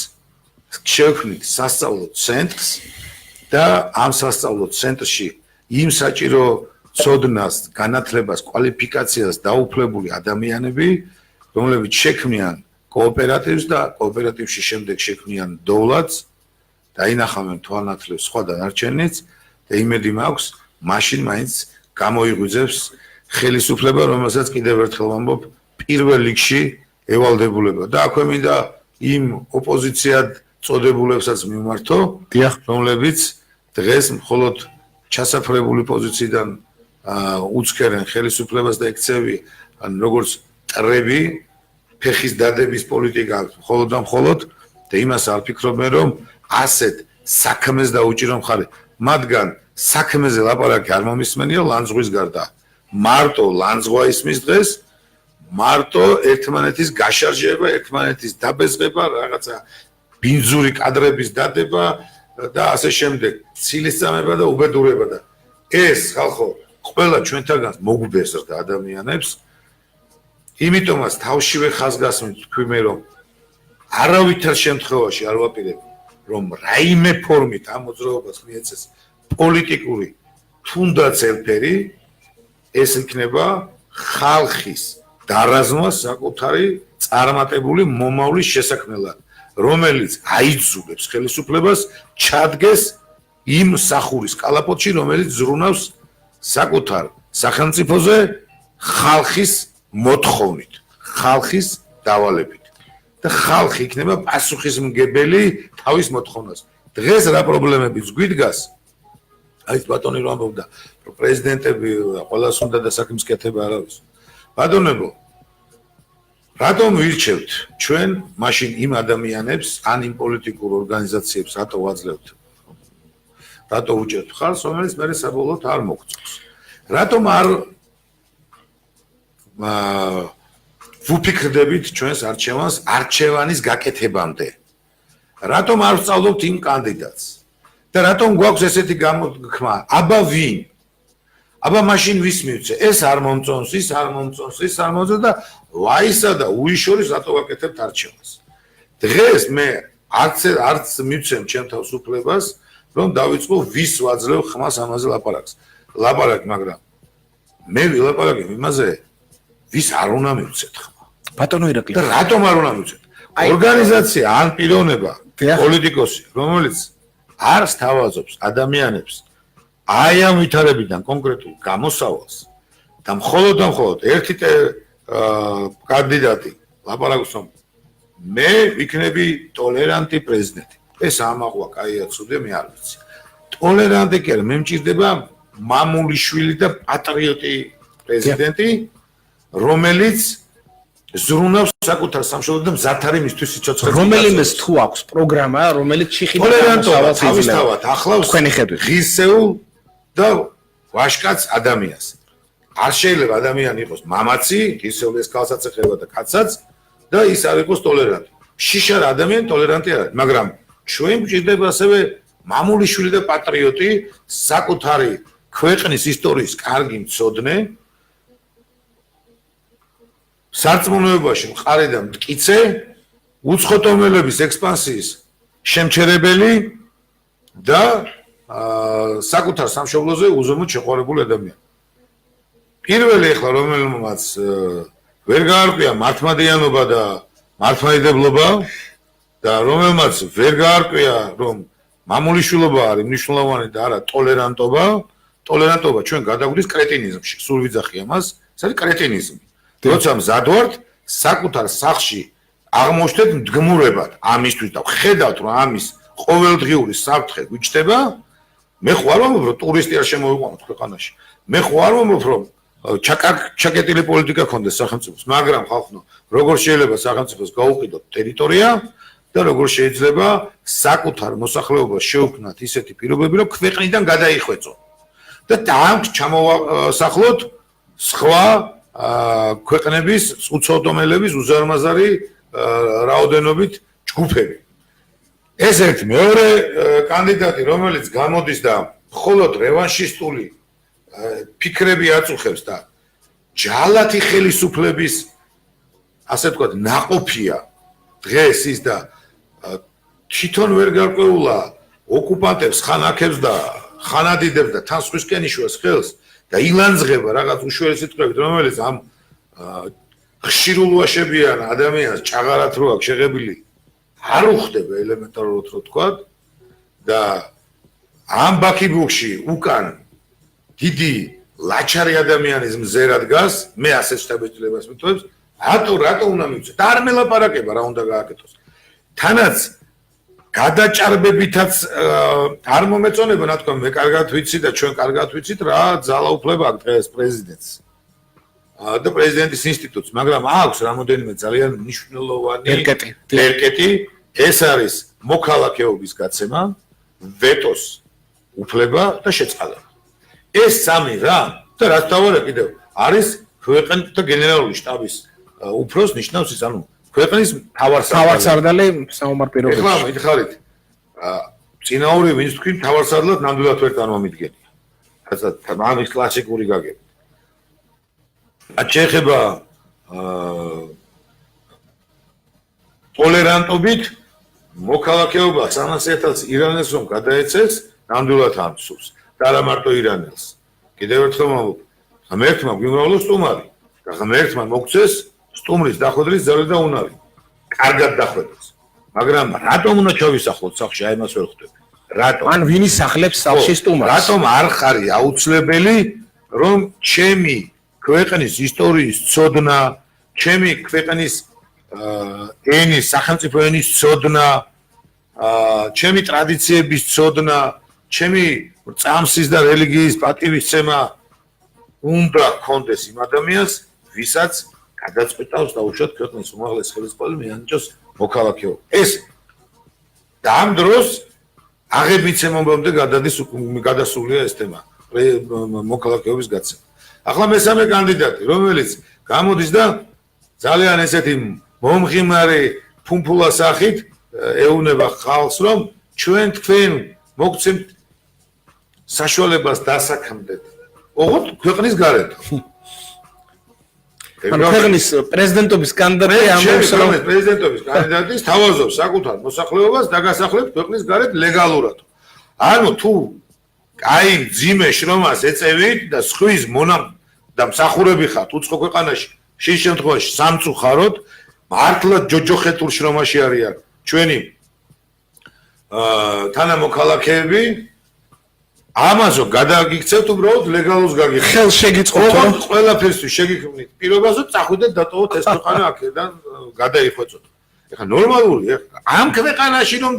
შევქმნით სასწავლო ცენტრს და ამ სასწავლო ცენტრში იმ საჭირო ცოდნას, განათლებას, კვალიფიკაციას დაუფლებული ადამიანები, რომლებიც შექმნიან კოოპერატივს და კოოპერატივში შემდეგ შექმნიან დოვლადს დაინახავენ თვალნათლებს სხვა დანარჩენიც და იმედი მაქვს მაშინ მაინც გამოიღვიძებს ხელისუფლება რომელსაც კიდევ ერთხელ ვამბობ პირველ რიგში ევალდებულება და აქვე მინდა იმ ოპოზიციად წოდებულებსაც მიმართო რომლებიც დღეს მხოლოდ ჩასაფრებული პოზიციიდან უცქერენ ხელისუფლებას და ექცევი ან როგორც ტრები ფეხის დადების პოლიტიკა მხოლოდ და მხოლოდ და იმას არ ფიქრობენ რომ ასეთ საქმეს დაუჭირო მხარე მათგან საქმეზე ლაპარაკი არ მომისმენია ლანძღვის გარდა მარტო ლანძღვა ისმის დღეს მარტო ერთმანეთის გაშარჟება, ერთმანეთის დაბეზღება, რაღაცა ბინძური კადრების დადება და ასე შემდეგ, ცილისწამება და უბედურება და ეს ხალხო ყველა ჩვენთაგან მოგვბეზრდა ადამიანებს. იმიტომაც თავშივე ხაზგასმით თქვი მე რომ არავითარ შემთხვევაში არ ვაპირებ რომ რაიმე ფორმით ამ მოძრაობას მიეცეს პოლიტიკური თუნდაც ელფერი ეს იქნება ხალხის დარაზმა საკუთარი წარმატებული მომავლის შესაქმნელად რომელიც აიძულებს ხელისუფლებას ჩადგეს იმ სახურის კალაპოტში რომელიც ზრუნავს საკუთარ სახელმწიფოზე ხალხის მოთხოვნით ხალხის დავალებით და ხალხი იქნება პასუხისმგებელი თავის მოთხოვნას დღეს რა პრობლემებიც გვიდგას აი ბატონი რომ ამბობდა რომ პრეზიდენტები ყველას უნდა და საქმის კეთება არავის ბატონებო რატომ ვირჩევთ ჩვენ მაშინ იმ ადამიანებს ან იმ პოლიტიკურ ორგანიზაციებს რატო ვაძლევთ რატო უჭერთ ხალხს რომელიც მე საბოლოოდ არ მოგწონს რატომ არ ვუფიქრდებით ჩვენს არჩევანს არჩევანის გაკეთებამდე რატომ არ ვსწავლობთ იმ კანდიდატს და რატომ გვაქვს ესეთი გამოთქმა აბა ვინ აბა მაშინ ვის მივცე ეს არ მომწონს ის არ მომწონს ის არ მომწონს და ვაისა და უიშორის რატო ვაკეთებთ არჩევანს დღეს მე არც მივცემ ჩემ თავს უფლებას რომ დავიწყო ვის ვაძლევ ხმას ამაზე ლაპარაკი მაგრამ მე ვილაპარაკებ იმაზე ვის არ უნდა მივცეთ ხმა ბატონო ირაკლი და რატომ არ უნდა მივცეთ ორგანიზაცია ან პიროვნება პოლიტიკოსი რომელიც არ სთავაზობს ადამიანებს აი ამ ვითარებიდან კონკრეტულ გამოსავალს და მხოლოდ ერთი კანდიდატი ლაპარაკობს რომ მე ვიქნები ტოლერანტი პრეზიდენტი ეს ამაღვა კაია ცუდე მე არ ვიცი ტოლერანტი კი არა მე მჭირდება მამულიშვილი და პატრიოტი პრეზიდენტი რომელიც ზრუნავს საკუთარ სამშობლოში და მზად არის მისთვის სიცოცხლე რომელიმეს თუ აქვს პროგრამა რომელიც ტოლერანტობა თავისთავად ახლავს თქვენი ხედვით ღირსეულ და ვაშკაც ადამიანს არ შეიძლება ადამიანი იყოს მამაცი ღირსეული ეს ქალსაც ეხება და კაცსაც და ის არ იყოს ტოლერანტი შიშარ ადამიანი ტოლერანტი არ არის მაგრამ ჩვენ გვჭირდება ასევე მამულიშვილი და პატრიოტი საკუთარი ქვეყნის ისტორიის კარგი მცოდნე სარწმუნოებაში მყარი და მტკიცე უცხოთომელების ექსპანსიის შემჩერებელი და საკუთარ სამშობლოზე უზომოდ შეყვარებული ადამიანი პირველი ახლა რომელმაც ვერ გაარკვია მართლმადიანობა და მართლმადიდებლობა და რომელმაც ვერ გაარკვია რომ მამულიშვილობა არის მნიშვნელოვანი და არა ტოლერანტობა ჩვენ გადაგვდის კრეტინიზმში სულ ვიძახი ამას ეს არის კრეტინიზმი როცა მზად ვართ საკუთარ სახლში აღმოჩნდეთ მდგმურებად ამისთვის და ხედავთ რომ ამის ყოველდღიური საფრთხე გვიჩნდება მე ხوار ვამბობ რომ ტურისტი არ შემოვიყვანოთ ქვეყანაში მე ხوار ვამბობ რომ ჩაკეტილი პოლიტიკა ქონდეს სახელმწიფოს მაგრამ ხალხო როგორ შეიძლება სახელმწიფოს გაუყიდოთ ტერიტორია და როგორ შეიძლება საკუთარ მოსახლეობას შეუქმნათ ისეთი პირობები რომ ქვეყნიდან გადაიხვეწო და ამ ჩამოვასახლოთ სხვა ქვეყნების უცხოთომელების უზარმაზარი რაოდენობით ჯგუფები ეს ერთი მეორე კანდიდატი რომელიც გამოდის და მხოლოდ რევანშისტული ფიქრები აწუხებს და ჯალათი ხელისუფლების ასე ვთქვათ ნაყოფია დღეს ის და თვითონ ვერ გარკვეულა ოკუპანტებს ხანაქებს და ხანადიდებს და თან სხვისკენ იშვას ხელს და ილანძღება რაღაც უშუალო სიტყვებით რომელიც ამ ხშირულვაშებიან ადამიანს ჭაღარად რო აქვს შეღებილი არ უხდება ელემენტარულად რო თქვა და ამ ბაქიბუქში უკან დიდი ლაჩარი ადამიანის მზერად გას მე ასე შთაბეჭდილებას მითხოვებს რატო უნდა მივცე და არ მელაპარაკება რა უნდა გააკეთოს თანაც გადაჭარბებითაც არ მომეწონება რა თქვა მე კარგად ვიცი და ჩვენ კარგად ვიცით რა ძალაუფლება აქვს დღეს პრეზიდენტს და პრეზიდენტის ინსტიტუტს მაგრამ აქვს რამოდენიმე ძალიან მნიშვნელოვანი ერკეტი ეს არის მოქალაქეობის გაცემა ვეტოს უფლება და შეწყალება ეს სამი რა და რაც თავია კიდევ არის ქვეყნის და გენერალური შტაბის უფროს ნიშნავს ის, ანუ ქვეყნის თავარსარდალი საომარ პირობებში. ეხლა მითხარით, წინაური ვინც თქვი თავარსარდლად ნამდვილად ვერ წარმომიდგენია. ამის კლასიკური გაგება. შეეხება ტოლერანტობით მოქალაქეობას ამას ერთად ირანელს რომ გადაეცეს, ნამდვილად ამსურს. და არა მარტო ირანელს. კიდევ ერთხელ ვამბობ, ღმერთმა გვიმრავლოს სტუმარი და ღმერთმა მოგცეს სტუმრის დახვედრის ძალა და უნარი. კარგად დახვედრეს. მაგრამ რატომ უნდა ჩავისახლოთ სახლში, აი მას ვერ ხვდები. რატომ? ან ვინ ისახლებს სახლში სტუმარს? რატომ არ ხარი აუცილებელი, რომ ჩემი ქვეყნის ისტორიის ცოდნა, ჩემი ქვეყნის ენის, სახელმწიფო ენის ცოდნა, ჩემი ტრადიციების ცოდნა, ჩემი წამსის და რელიგიის პატივისცემა უნდა გქონდეს იმ ადამიანს, ვისაც გადაწყვეტავს დაუშვათ ქვეყნის უმაღლეს ხელისუფლებას მიანიჭოს მოქალაქეობა. ეს და ამ დროს აღებიცემობამდე გადასულია ეს თემა მოქალაქეობის გაცემა. ახლა მესამე კანდიდატი, რომელიც გამოდის და ძალიან ესეთი მომღიმარი ფუმფულა სახით ეუბნება ხალხს, რომ ჩვენ თქვენ მოგცემთ საშუალებას დასაქმდეთ. ოღონდ ქვეყნის გარეთ. ქვეყნის პრეზიდენტობის კანდიდატი ამბობს, რომ პრეზიდენტობის კანდიდატი თავაზობს საკუთარ მოსახლეობას დაგასახლებს ქვეყნის გარეთ ლეგალურად. ანუ თუ აი ძიმე შრომას ეწევით და სხვის მონამ და მსახურები ხართ უცხო ქვეყანაში, შენ შემთხვევაში სამწუხაროდ მართლაც ჯოჯოხეთურ შრომაში არიან ჩვენი თანამოქალაქეები. ამაზო გადაგიქცევთ უბრალოდ ლეგალურს გაგიხსენებთ. ხელს შეგიწყობთ, რომ ყველაფერსთვის შეგიქმნით პირობას, რომ წახვიდეთ დატოვოთ ეს ქვეყანა აქედან გადაიხვეწოთ. ეხლა ნორმალური, ამ ქვეყანაში რომ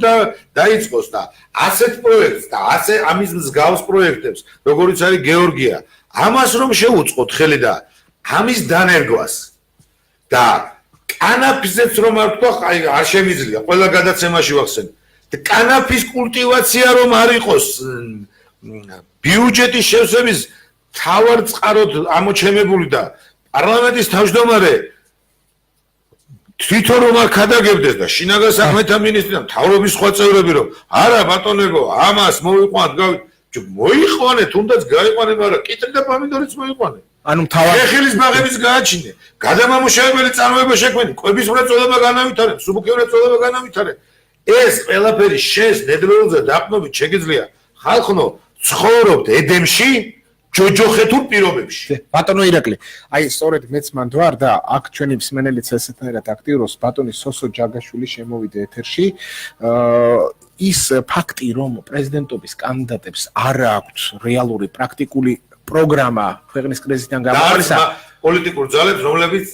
დაიწყოს და ასეთ პროექტს და ასე ამის მსგავს პროექტებს, როგორიც არის გეორგია, ამას რომ შეუწყოთ ხელი და ამის დანერგვას და კანაფისეც რომ არ თქვა, აი არ შემიძლია, ყველა გადაცემაში ვახსენე. და კანაფის კულტივაცია რომ არ იყოს ბიუჯეტის შევსების თავარ წყაროდ ამოჩემებული და პარლამენტის თავმჯდომარე თვითონ რომ არ ქადაგებდეს და შინაგან საქმეთა მინისტრი და მთავრობის სხვა წევრები რომ არა ბატონებო ამას მოიყვანთ მოიყვანე თუნდაც გაიყვანე მაგრამ კიტრი და პომიდორიც მოიყვანე ანუ მთავარ ხეხილის ბაღების გააჩინე გადამამუშავებელი წარმოება შექმნი კვების მრეწველობა განავითარებ სუბუქი მრეწველობა განავითარებ ეს ყველაფერი შენს ნედლეულზე დაყნობით შეგიძლია ხალხო ცხოვრობთ ედემში ჯოჯოხეთურ პირობებში. ბატონო ირაკლი, აი სწორედ მეც მანდ ვარ და აქ ჩვენი მსმენელიც ესეთნაირად აქტიურობს ბატონი სოსო ჯაგაშვილი შემოვიდა ეთერში. ის ფაქტი, რომ პრეზიდენტობის კანდიდატებს არ აქვს რეალური პრაქტიკული პროგრამა ქვეყნის კრიზისიდან გამომარსა პოლიტიკურ ძალებს,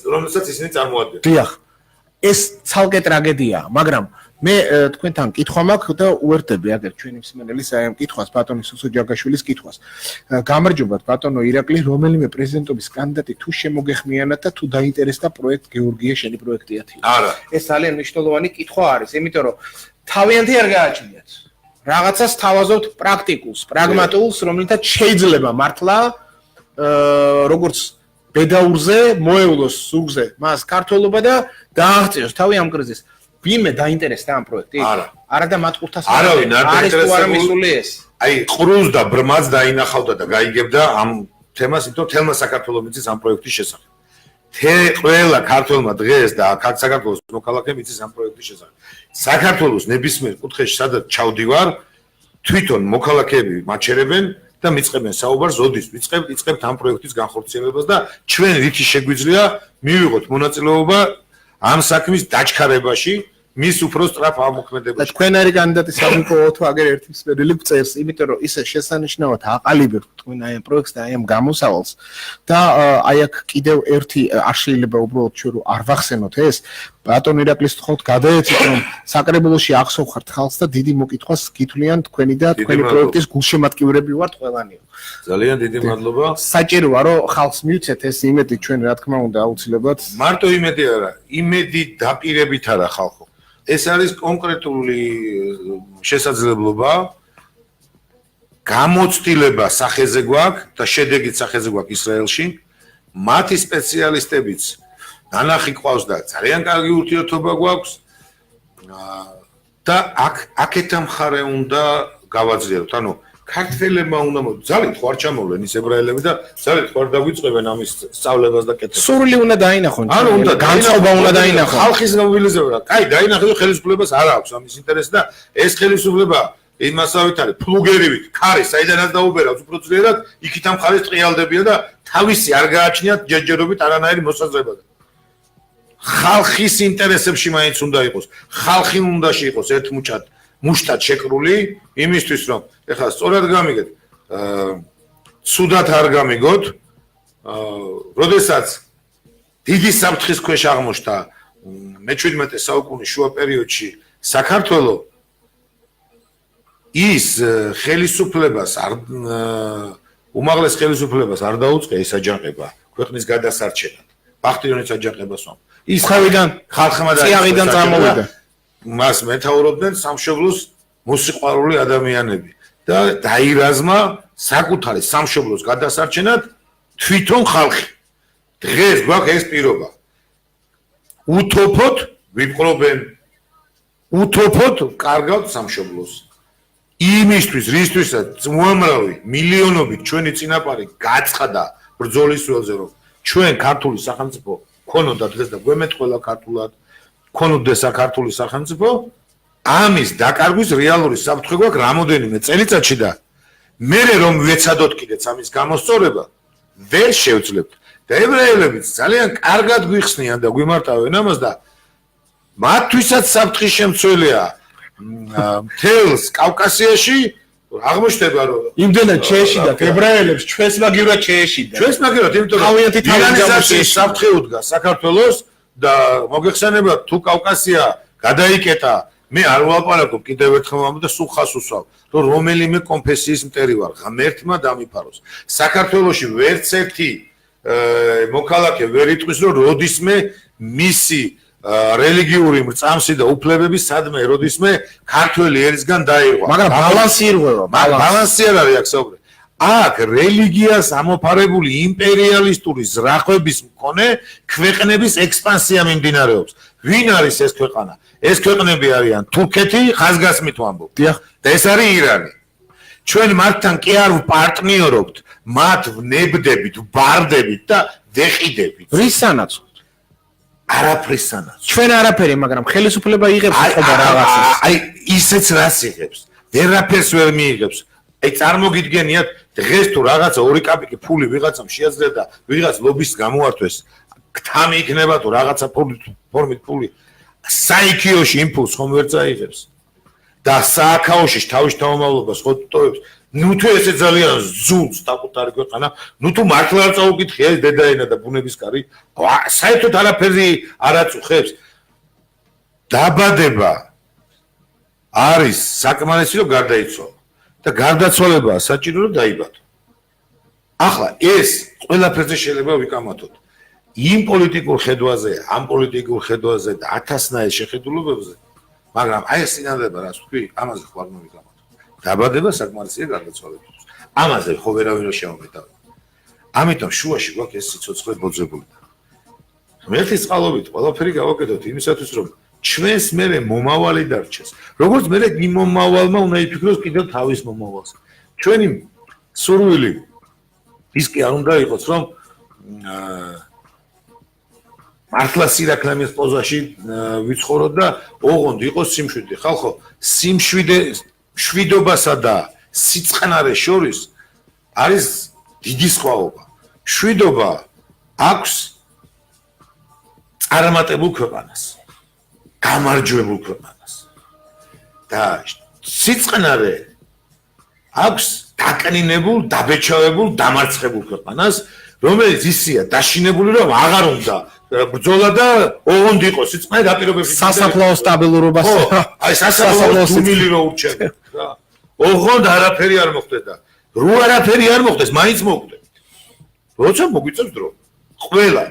რომლებსაც ისინი წარმოადგენენ. დიახ. ეს ცალკე ტრაგედიაა, მაგრამ მე თქვენთან კითხვა მაქვს და უერთდები აგერ ჩვენი მსმენელის აი ამ კითხვას ბატონი სოსო ჯაგაშვილის კითხვას. გამარჯობათ ბატონო ირაკლი, რომელიმე პრეზიდენტობის კანდიდატი თუ შემოგეხმიანათ და თუ დაინტერესდა პროექტ გეორგია შენი პროექტია თი. არა. ეს ძალიან მნიშვნელოვანი კითხვა არის, იმიტომ რომ თავიანთი არ გააჩნიათ. რაღაცას თავაზობთ პრაქტიკულს, პრაგმატულს, რომელთაც შეიძლება მართლა როგორც ბედაურზე მოევლოს ზურგზე მას ქართველობა და დააღწიოს თავი ამ კრიზისს. ვინმე დაინტერესდა ამ პროექტით? არა. არა და მათყურთას არავინ არ დაინტერესებული ეს. აი ყრუს და ბრმაც დაინახავდა და გაიგებდა ამ თემას, იმიტომ თელმა საქართველოს მიწის ამ პროექტის შესახებ. ყველა ქართველმა დღეს და აქ საქართველოს მოქალაქემ იცის ამ პროექტის შესახებ. საქართველოს ნებისმიერ კუთხეში სადაც ჩავდივარ, თვითონ მოქალაქეები მაჩერებენ და მიწყებენ საუბარს, ზოდის ვიწყებთ ამ პროექტის განხორციელებას და ჩვენ რითი შეგვიძლია მივიღოთ მონაწილეობა ამ საქმის დაჩქარებაში, მის უფრო სწრაფ ამოქმედებაში. თქვენ არის კანდიდატი სამყარო თუ აგერ ერთი მსმენელი წერს, იმიტომ რომ ისე შესანიშნავად აყალიბებთ თქვენ აი ამ პროექტს და აი ამ გამოსავალს და აი აქ კიდევ ერთი არ შეიძლება უბრალოდ ჩვენ რომ არ ვახსენოთ ეს ბატონ ირაკლის თხოვთ გადაეცით რომ საკრებულოში ახსოვხართ ხალხს და დიდი მოკითხვას გითვლიან თქვენი და თქვენი პროექტის გულშემატკივრები ვართ ყველანიო. ძალიან დიდი მადლობა. საჭიროა რომ ხალხს მივცეთ ეს იმედი ჩვენ რა თქმა უნდა აუცილებლად. მარტო იმედი არა, იმედი დაპირებით არა ხალხო. ეს არის კონკრეტული შესაძლებლობა გამოცდილება სახეზე გვაქვს და შედეგით სახეზე გვაქვს ისრაელში მათი სპეციალისტებიც ნანახი ყავს და ძალიან კარგი ურთიერთობა გვაქვს და აქეთა მხარე უნდა გავაძლიეროთ. ანუ ქართველებმა უნდა ძალით ხوار ჩამოვლენ ის ებრაელები და ძალით ხوار დაგვიწყებენ ამის სწავლებას და კეთებას. სურვილი უნდა დაინახონ. ანუ უნდა განწყობა უნდა დაინახონ. ხალხის მობილიზება. კაი, დაინახეთ ხელისუფლებას არ აქვს ამის ინტერესი და ეს ხელისუფლება იმასავით არის ფლუგერივით, ქარი საიდანაც დაუბერავს უფრო ძლიერად, იქით ამ ხარის ტყიალდებიან და თავისი არ გააჩნიათ ჯერჯერობით არანაირი მოსაზრება. ხალხის ინტერესებში მაინც უნდა იყოს. ხალხი უნდა იყოს ერთ მუშტად შეკრული იმისთვის რომ ეხლა სწორად გამიგეთ, ცუდად არ გამიგოთ, როდესაც დიდი საფრთხის ქვეშ აღმოჩნდა მე-17 საუკუნის შუა პერიოდში საქართველოს ის ხელისუფლებას უმაღლეს ხელისუფლებას არ დაუწყია ეს აჯანყება ქვეყნის გადასარჩენად. ბახტიონის აჯანყებას ვამ. ის ხალხმა წიაღიდან წამოვიდა. მას მეთაურობდნენ სამშობლოს მოსიყვარული ადამიანები და დაირაზმა საკუთარი სამშობლოს გადასარჩენად თვითონ ხალხი. დღეს გვაქვს ეს პირობა. უთოფოთ ვიპყრობენ, უთოფოთ კარგავთ სამშობლოს. იმისთვის, რისთვისაც უამრავი მილიონობით ჩვენი წინაპარი გაცხადა ბრძოლის ველზე, რომ ჩვენ ქართული სახელმწიფო ქონოდა დღეს და გვემეთყველა ქართულად, ქონოდეს საქართველოს სახელმწიფო, ამის დაკარგვის რეალური საფრთხე გვაქვს რამოდენიმე წელიწადში და მე რომ ვეცადოთ კიდეც ამის გამოსწორება, ვერ შევძლებთ. და ებრაელებიც ძალიან კარგად გვიხსნიან და გვიმარტავენ ამას და მათთვისაც საფრთხის შემცველია მთელს კავკასიაში აღმოჩნდება რომ იმდენად შეეშიდათ ებრაელებს ჩვენს მაგივრად შეეშიდათ. ჩვენს მაგივრად, იმიტომ რომ ირანიზაციის საფრთხე უდგა საქართველოს და მოგეხსენებათ თუ კავკასია გადაიკეტა, მე არ ვალაპარაკობ კიდევ ერთხელ ამ და სულ ხას უსვავ, რომ რომელიმე კონფესიის მტერი ვარ, ღმერთმა დამიფაროს. საქართველოში ვერც ერთი მოქალაქე ვერ იტყვის, რომ როდისმე მისი რელიგიური მრწამსი და უფლებები სადმე როდისმე ქართველი ერისგან დაიღვა. მაგრამ ბალანსი ირღვევა, ბალანსი არ არის აქ საუბარი. აქ რელიგიას ამოფარებული იმპერიალისტური ზრახვების მქონე ქვეყნების ექსპანსია მიმდინარეობს. ვინ არის ეს ქვეყანა? ეს ქვეყნები არიან თურქეთი, ხაზგასმით ვამბობ. და ეს არის ირანი. ჩვენ მათთან კი არ ვპარტნიორობთ, მათ ვნებდებით, ვბარდებით და ვეყიდებით. რის სანაცვლოდ? არაფრის სანაცვლოდ. ჩვენ არაფერი, მაგრამ ხელისუფლება იღებს ხობა რაღაცას. აი ისეც რას იღებს? ვერაფერს ვერ მიიღებს. აი წარმოგიდგენიათ დღეს თუ რაღაცა 2 კაპიკი ფული ვიღაცამ შეაძლია და ვიღაც ლობის გამოართვეს, გთამი იქნება თუ რაღაცა ფორმით ფული საიქიოში იმპულს ხომ ვერ წაიღებს და სააქაოში თავის თავმავლობას ხო ტოვებს. ნუ თუ ესე ძალიან ზულს საკუთარი ქვეყანა, ნუ თუ მართლა არ წაუკითხი ეს დედაენა და ბუნების კარი, საერთოდ არაფერი არ აწუხებს. დაბადება არის საკმარისი რომ გარდაიცვალო და გარდაცვალებაა საჭირო რომ დაიბადო. ახლა ეს ყველაფერზე შეიძლება ვიკამათოთ. იმ პოლიტიკურ ხედვაზე, ამ პოლიტიკურ ხედვაზე და ათასნაირ შეხედულებებზე, მაგრამ აი ეს წინადადება რას ვთქვი, ამაზე ხوار მოვიკამათოთ. დაბადება საკმარისია გარდაცვალებისთვის. ამაზე ხო ვერავინ არ შემომეტავა. ამიტომ შუაში გვაქვს ეს სიცოცხლე ბოძებული. ღმერთის წყალობით ყველაფერი გავაკეთოთ იმისათვის რომ ჩვენს მერე მომავალი დარჩეს. როგორც მერე იმ მომავალმა უნდა იფიქროს კიდევ თავის მომავალს. ჩვენი სურვილი ის კი არ უნდა იყოს რომ მართლა სირაქლემის პოზაში ვიცხოვროთ და ოღონდ იყოს სიმშვიდე. ხალხო, შვიდობასა და სიწყნარეს შორის არის დიდი სხვაობა. შვიდობა აქვს წარმატებულ ქვეყანას, გამარჯვებულ ქვეყანას და სიწყნარე აქვს დაკნინებულ, დაბეჭავებულ, დამარცხებულ ქვეყანას, რომელიც ისია დაშინებული რომ აღარ უნდა ბრძოლა და ოღონდ იყოს სიწყნარე დაპირებებში სასაფლაო სტაბილურობას. აი სასაფლაო დუმილი რო ურჩევთ რა. ოღონდ არაფერი არ მოხდეს და რო არაფერი არ მოხდეს, მაინც მოხდეს. როცა მოგვიწევს დრო. ყველა.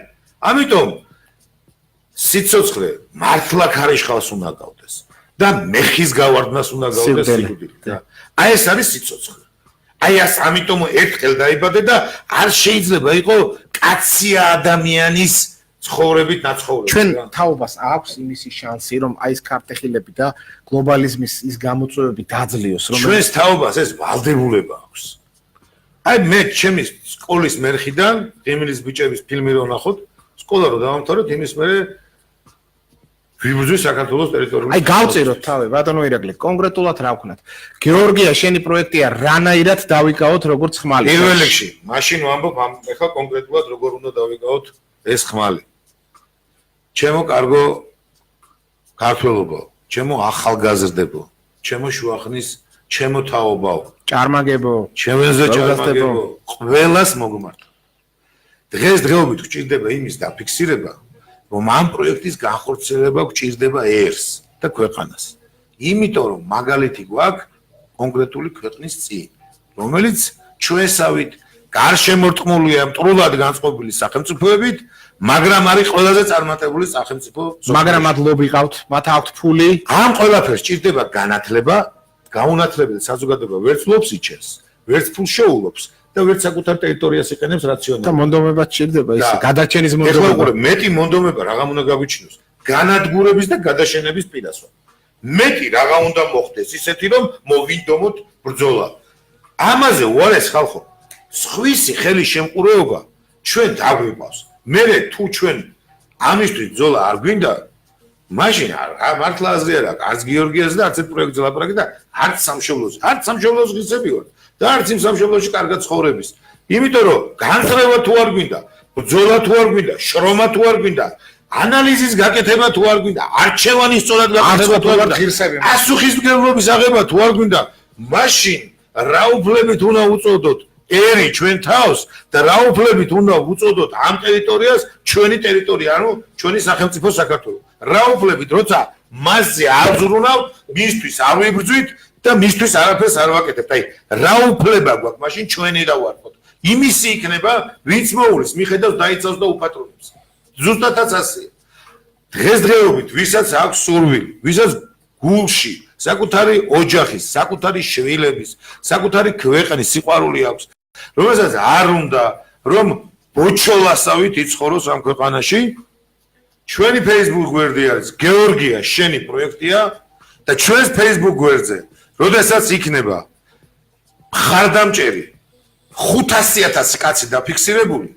ამიტომ სიცოცხლე მართლა ქარიშხალს უნდა გავდეს და მეხის გავარდნას უნდა გავდეს სიკვდილი რა. აი ეს არის სიცოცხლე. აი ეს ამიტომ ერთხელ დაიბადე და არ შეიძლება იყო კაცია ადამიანის ცხოვრებით ნაცხოვრებით. ჩვენ თაობას აქვს იმისი შანსი, რომ აი ეს ქართეხილები და გლობალიზმის ის გამოწვევები დაძლიოს, რომ ჩვენს თაობას ეს ვალდებულება აქვს. აი მე ჩემი სკოლის მერხიდან, ღიმილის ბიჭების ფილმი რო ნახოთ, სკოლა რო დავამთავროთ, იმის მერე ვიბრძვი საქართველოს ტერიტორიული. აი გავწეროთ თავი, ბატონო ირაკლი, კონკრეტულად რა ვქნათ. გეორგია, შენი პროექტია რანაირად დავიკავოთ როგორც ხმალი? პირველ რიგში, მაშინ ვამბობ, ეხლა კონკრეტულად როგორ უნდა დავიკავოთ ეს ხმალი. ჩემო კარგო ქართველობო, ჩემო ახალგაზრდებო, ჩემო შუახნის, ჩემო თაობაო, ჭარმაგებო, ჩემზე ჭარმაგებო, ყველას მოგმართ. დღესდღეობით გვჭირდება იმის დაფიქსირება, რომ ამ პროექტის განხორციელება გვჭირდება ერს და ქვეყანას. იმიტომ რომ მაგალითი გვაქვს კონკრეტული ქვეყნის წინ, რომელიც ჩვენსავით გარშემორტყმულია მტრულად განწყობილი სახელმწიფოებით, მაგრამ არის ყველაზე წარმატებული სახელმწიფო. მაგრამ მათ ლობი ყავთ, მათ აქვთ ფული. ამ ყველაფერს ჭირდება განათლება, გაუნათლებელი საზოგადოება ვერც ლობს იჩენს, ვერც ფულს შეულობს და ვერც საკუთარ ტერიტორიას იყენებს რაციონალურად. და მონდომებაც ჭირდება ის გადარჩენის მონდომება. ეხლა უყურე, მეტი მონდომება რაღა უნდა გაგვიჩინოს? განადგურების და გადაშენების პირასვლა. მეტი რაღა უნდა მოხდეს ისეთი რომ მოვინდომოთ ბრძოლა. ამაზე უარეს ხალხო. სხვისი ხელის შემყურეობა ჩვენ დაგვიყვავს. მე თუ ჩვენ ამისთვის ბრძოლა არ გვინდა, მაშინ მართლა აზრი არა, არც გეორგიას და არც პროექტზე ლაპარაკი და არც სამშობლოს, არც სამშობლოს ღირსები ვარ და არც იმ სამშობლოში კარგად ცხოვრების. იმიტომ რომ განხრევა თუ არ გვინდა, ბრძოლა თუ არ გვინდა, შრომა თუ არ გვინდა, ანალიზის გაკეთება თუ არ გვინდა, არჩევანის სწორად გაკეთება თუ არ გვინდა, პასუხისმგებლობის აღება თუ არ გვინდა, მაშინ რა უფლებით უნდა უწოდოთ ერი ჩვენ თავს და რა უფლებით უნდა უწოდოთ ამ ტერიტორიას ჩვენი ტერიტორია, ანუ ჩვენი სახელმწიფო საქართველო. რა უფლებით, როცა მასზე არ ზრუნავ, მისთვის არ ვიბრძვით და მისთვის არაფერს არ ვაკეთებთ. აი, რა უფლება გვაქვს, მაშინ ჩვენი რა ვარქოთ. იმისი იქნება, ვინც მოულის, მიხედავს დაიცავს და უპატრონებს. ზუსტადაც ასეა. დღესდღეობით, ვისაც აქვს სურვილი, ვისაც გულში საკუთარი ოჯახის, საკუთარი შვილების, საკუთარი ქვეყნის სიყვარული აქვს, რომელსაც არ უნდა რომ ბოჩოლასავით იცხოვროს ამ ქვეყანაში, ჩვენი Facebook გვერდი არის გეორგია, შენი პროექტია და ჩვენს Facebook გვერდზე, როდესაც იქნება მხარდამჭერი 500,000 კაცი დაფიქსირებული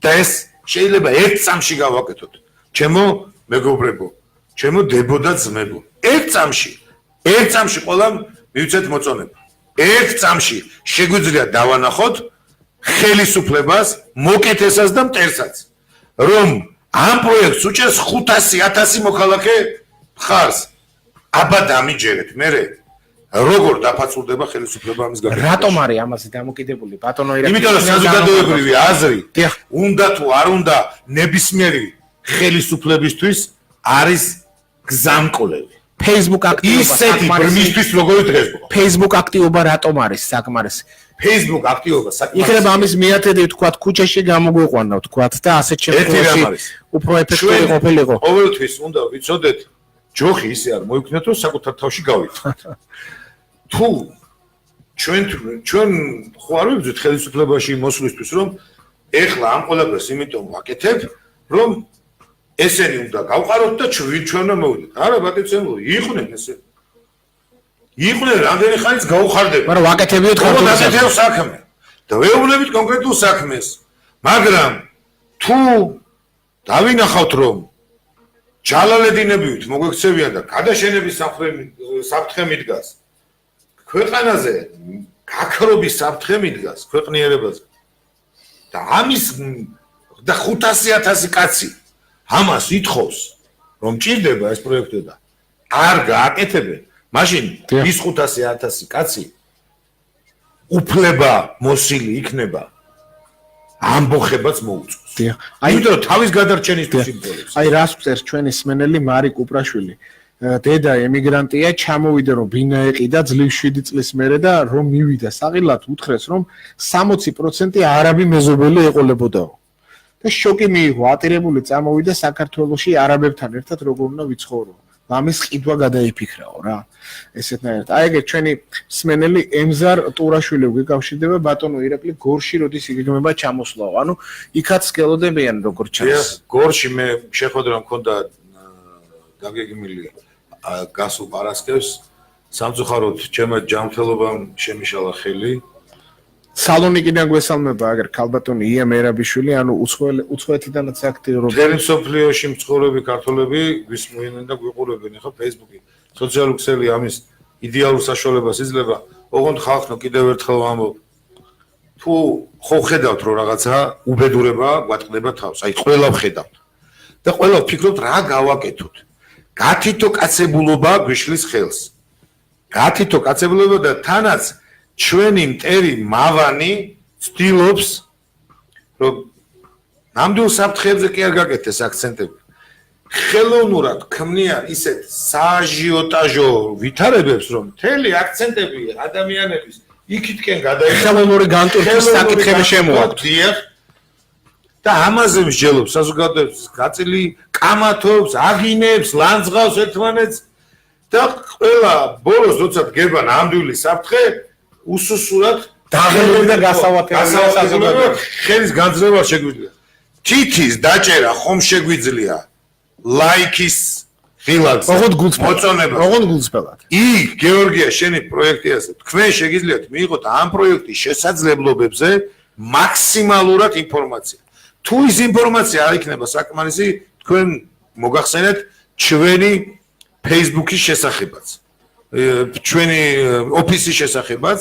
და ეს შეიძლება ერთ წამში გავაკეთოთ. ჩემო მეგობრებო, ჩემო დებო და ძმებო, ერთ წამში ყველამ მივცეთ მოწონება. ერთ წამში შეგვიძლია დავანახოთ ხელისუფლებას, მოკეთესას და მტერსაც, რომ ამ პროექტს უჭერს 500,000 მოქალაქე მხარს. აბა დამიჯერეთ, მერე როგორ დაფაცულდება ხელისუფლება ამის გაკეთებაში? რატომ არის ამაზე დამოკიდებული ბატონო ირაკლი? იმიტომ რომ საზოგადოებრივი აზრი უნდა თუ არ უნდა ნებისმიერი ხელისუფლებისთვის არის გზამკვლევი. Facebook აქტივობა ისეთი ბრმისთვის როგორი დღეს გქონდა. Facebook აქტივობა რატომ არის საკმარისი? Facebook აქტივობა საკმარისი. იქნება ამის მიათედი ვთქვათ, ქუჩაში გამოგვიყვანა ვთქვათ და ასეთ შემთხვევაში უფრო ეფექტური ყოფილიყო. ყოველთვის უნდა ვიცოდეთ, ჯოხი ისე არ მოიქნათ, რომ საკუთარ თავში გავიწვათ. თუ ჩვენ ხო არ ვიბრძვით ხელისუფლებაში მოსვლისთვის, რომ ეხლა ამ ყველაფერს იმიტომ ვაკეთებ, რომ ესენი უნდა გავყაროთ და ჩვენ მოვიდეთ. არა, ბატონო, იყვნენ ესენი. იყვნენ რამდენი ხანიც გაუხარდები. მაგრამ ვაკეთებიოთ კონკრეტულ საქმეს. და ვეუბნებით კონკრეტულ საქმეს. მაგრამ თუ დავინახავთ, რომ ჯალალედინებივით მოგვექცევიან და გადაშენების საფრთხე მიდგას, ქვეყანაზე გაქრობის საფრთხე მიდგას ქვეყნიერებაზე. და ამის და 500,000 კაცი ამას ითხოვს, რომ ჭირდება ეს პროექტი და არ გააკეთებენ, მაშინ ის 500,000 კაცი უფლება მოსილი იქნება ამბოხებაც მოუწოს. იმიტომ რომ თავის გადარჩენისთვის იბრძოლებს. აი რას წერს ჩვენი სმენელი მარი კუპრაშვილი. დედა ემიგრანტია, ჩამოვიდა რომ ბინა ეყიდა ძლივ 7 წლის მერე და რომ მივიდა საყილად უთხრეს რომ 60% არაბი მეზობელი ეყოლებოდაო. და შოკი მიიღო, ატირებული წამოვიდა საქართველოში არაბებთან ერთად როგორ უნდა ვიცხოვრო. ლამის ყიდვა გადაიფიქრაო რა. ესეთნაირად. აი ეგ ჩვენი მსმენელი ემზარ ტურაშვილი გიკავშირდება ბატონო ირაკლი გორში როდის იგეგმება ჩამოსვლაო. ანუ იქაც გელოდებიან როგორ ჩანს. გორში მე შეხვედრა მქონდა დაგეგმილი გასულ პარასკევს სამწუხაროდ ჩემმა ჯანმრთელობამ შემიშალა ხელი. სალონიკიდან გვესალმება აგერ ქალბატონი ია მერაბიშვილი, ანუ უცხოეთიდანაც აქტიურობენ. მთელი მსოფლიოში მცხოვრები ქართველები გვისმოინენ და გვიყურებენ. ახლა Facebook-ი, სოციალური ქსელი ამის იდეალურ საშუალებას იძლევა. ოღონდ ხალხო კიდევ ერთხელ ვამბობ. თუ ხო ხედავთ რომ რაღაცა უბედურება გვატყდება თავს, აი ყველა ვხედავთ. და ყველა ვფიქრობთ რა გავაკეთოთ. გათითო კაცებულობა გვიშლის ხელს. გათითო კაცებულობა და თანაც ჩვენი მტერი მავანი ცდილობს რომ ნამდვილ საფრთხეებზე კი არ გაკეთდეს აქცენტები. ხელოვნურად ქმნიან ისეთ სააჟიოტაჟო ვითარებებს რომ მთელი აქცენტები ადამიანების იქითკენ გადაიხადოს. ხელოვნური განტურთის საკითხები შემოაქვთ. და ამაზე მსჯელობს საზოგადოების გაწილი კამათობს, აგინებს, ლანძღავს ერთმანეთს და ყველა ბოლოს როცა დგება ნამდვილი საფრთხე უსუსურად დაღლილი და გასავათებელი საზოგადოება ხელის განძრევა შეგვიძლია. თითის დაჭერა ხომ შეგვიძლია ლაიქის ღილაკზე. მოწონება. ოღონდ გულწრფელად. იქ გეორგია შენი პროექტიაზე თქვენ შეგიძლიათ მიიღოთ ამ პროექტის შესაძლებლობებზე მაქსიმალურად ინფორმაცია. თუ ის ინფორმაცია არ იქნება საკმარისი, თქვენ მოგახსენეთ ჩვენი Facebook-ის შესახებაც. ჩვენი ოფისის შესახებაც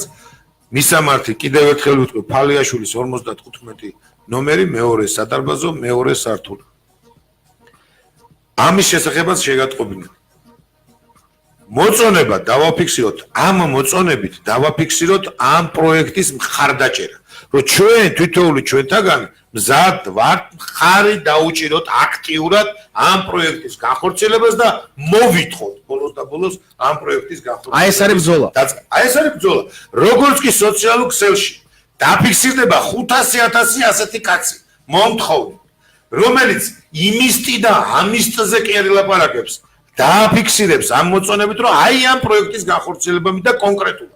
მისამართი კიდევ ერთხელ ვიტყვი ფალიაშვილის 55 ნომერი მეორე სადარბაზო მეორე სართული. ამის შესახებაც შეგატყობინეთ. მოწონება დავაფიქსიროთ, ამ მოწონებით დავაფიქსიროთ ამ პროექტის მხარდაჭერა. რომ ჩვენ თითოეული ჩვენთაგან მზად ვართ მხარი დაუჭიროთ აქტიურად ამ პროექტის განხორციელებას და მოვითხოვთ ბოლოს და ბოლოს ამ პროექტის განხორციელებას. აი ეს არის ბრძოლა. აი ეს არის ბრძოლა. როგორც კი სოციალურ ქსელში დაფიქსირდება 500,000 ასეთი კაცი მომთხოვნი, რომელიც იმისტი და ამისტზე კი არ ელაპარაკებს, დააფიქსირებს ამ მოწონებით, რომ აი ამ პროექტის განხორციელებამი და კონკრეტულად.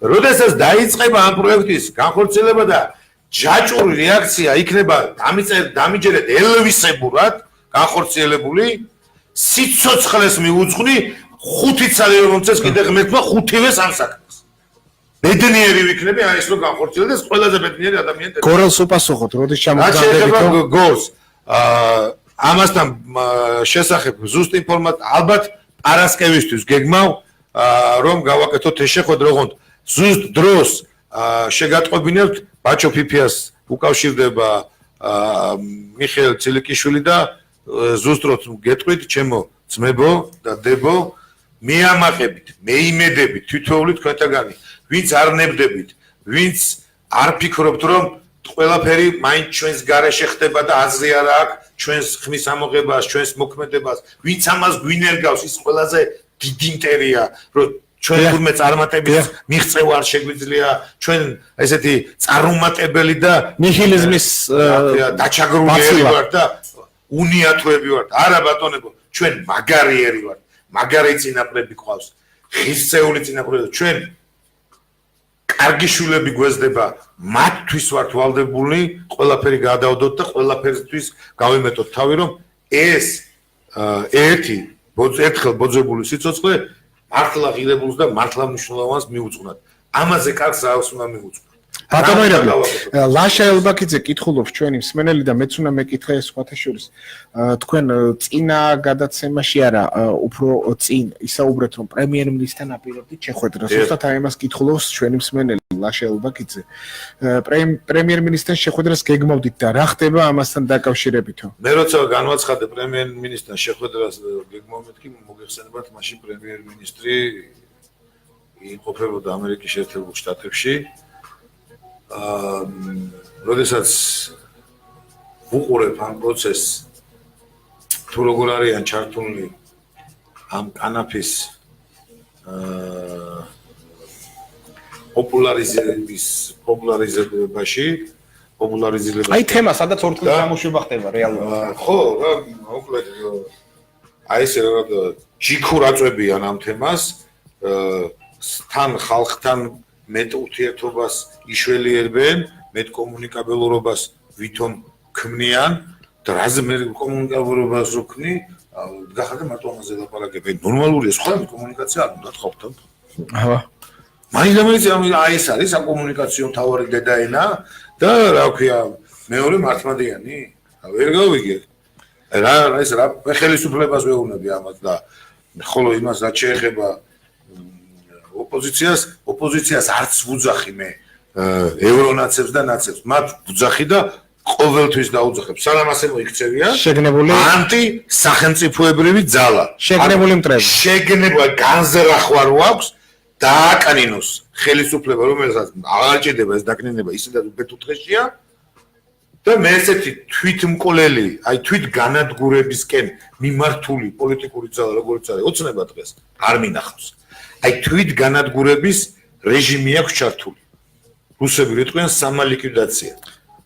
როდესაც დაიწყება ამ პროექტის განხორციელება და ჯაჭვური რეაქცია იქნება დამიჯერეთ ელვისებურად განხორციელებული, სიცოცხლეს მიუძღვნი 5 ცალი რომ მომწეს კიდე ღმერთმა 5-ვე ამ საქმეს. ბედნიერი ვიქნები აი ეს რომ განხორციელდეს ყველაზე ბედნიერი ადამიანი. გორელს უპასუხოთ, როდის ჩამოგდადებით გოს ამასთან შესახებ ზუსტ ინფორმაცია ალბათ პარასკევისთვის გეგმავ რომ გავაკეთოთ ეს შეხვედრა ოღონდ ზუსტ დროს შეგატყობინებთ ბაჭო ფიფიას უკავშირდება მიხეილ ცილიკიშვილი და ზუსტ დროს გეტყვით ჩემო ძმებო და დებო მიამაყებით მეიმედებით თითოეული თქვენთაგანი ვინც არ ნებდებით ვინც არ ფიქრობთ რომ ყველაფერი მაინც ჩვენს გარეშე ხდება და აზრი არ აქვს ჩვენს ხმის ამოღებას ჩვენს მოქმედებას ვინც ამას გვინერგავს ის ყველაზე დიდი მტერია რომ ჩვენ თურმე წარმატების მიღწევა არ შეგვიძლია ჩვენ ესეთი წარუმატებელი და ნიჰილიზმის დაჩაგრული ვართ და უნიათოები ვართ არა ბატონებო ჩვენ მაგარიერი ვართ მაგარი წინაპრები ყავს ღირსეული წინაპრები ჩვენ კარგი შულები გვესდება მათთვის ვართ ვალდებული ყველაფერი გადავდოთ და ყველაფერთვის გავიმეტოთ თავი რომ ეს ერთხელ ბოძებული სიცოცხლე მართლა ღირებულს და მართლა მნიშვნელოვანს მიუძღვნათ. ამაზე კარგს აქვს უნდა მიუძღვნათ. ბატონო ირაკლი, ლაშა ელბაქიძე კითხულობს ჩვენი მსმენელი და მეც უნდა მეკითხე სხვათა შორის. თქვენ წინა გადაცემაში არა, უფრო წინ ისაუბრეთ რომ პრემიერ-მინისტრთან აპირებდით შეხვედრას. ზუსტად აი ამას კითხულობს ჩვენი მსმენელი ლაშა ელბაქიძე. პრემიერ-მინისტრთან შეხვედრას გეგმავდით და რა ხდება ამასთან დაკავშირებითო? მე როცა განვაცხადე პრემიერ-მინისტრთან შეხვედრას გეგმავდით კი მოგეხსენებათ მაშინ პრემიერ-მინისტრი იმყოფებოდა ამერიკის შეერთებულ შტატებში. როდესაც ვუყურებ ამ პროცესს თუ როგორ არიან ჩართულნი ამ კანაფის პოპულარიზებაში აი თემა სადაც ორთქლის გამოშვება ხდება რეალურად ხო რა მოკლედ აი ესე ჯიქურ აწვევიან ამ თემას, თან ხალხთან მეტ ურთიერთობას იშველიერებენ, მეტ კომუნიკაბელურობას ვითომ ქმნიან და რაზე მე კომუნიკაბელურობას რო ქმნი, გახადე მარტო ამაზე ლაპარაკები. ნორმალურია, სხვა კომუნიკაცია არ უნდა ხავთან. აჰა. მაინც აი ეს არის საკომუნიკაციო მთავარი დედაენა და რა ქვია, მეორე მართლმადიანი? ვერ გავიგე. ეს რა ხელისუფლებას ვეუბნები ამას და ხოლო იმას რაც შეეხება ოპოზიციას არც ვუძახი მე ევრონაცებს და ნაცებს. მათ ვუძახი და ყოველთვის დაუძახებ. სანამ ასე მოიქცევია, შეგნებული სახელმწიფოებრივი ძალა. შეგნებული მტრები. შეგნება განზრახვა რო აქვს დააკნინოს ხელისუფლება, რომელსაც აღარ ჭირდება ეს დაკნინება, ისედაც უბეთუთხეშია. და მე ესეთი თვითმკვლელი, აი თვითგანადგურებისკენ მიმართული პოლიტიკური ძალა როგორც არის, ოცნება დღეს არ მინახავს. აი თვითგანადგურების რეჟიმი აქვს ჩართული. რუსები რიტყვიან სამალიკვიდაცია.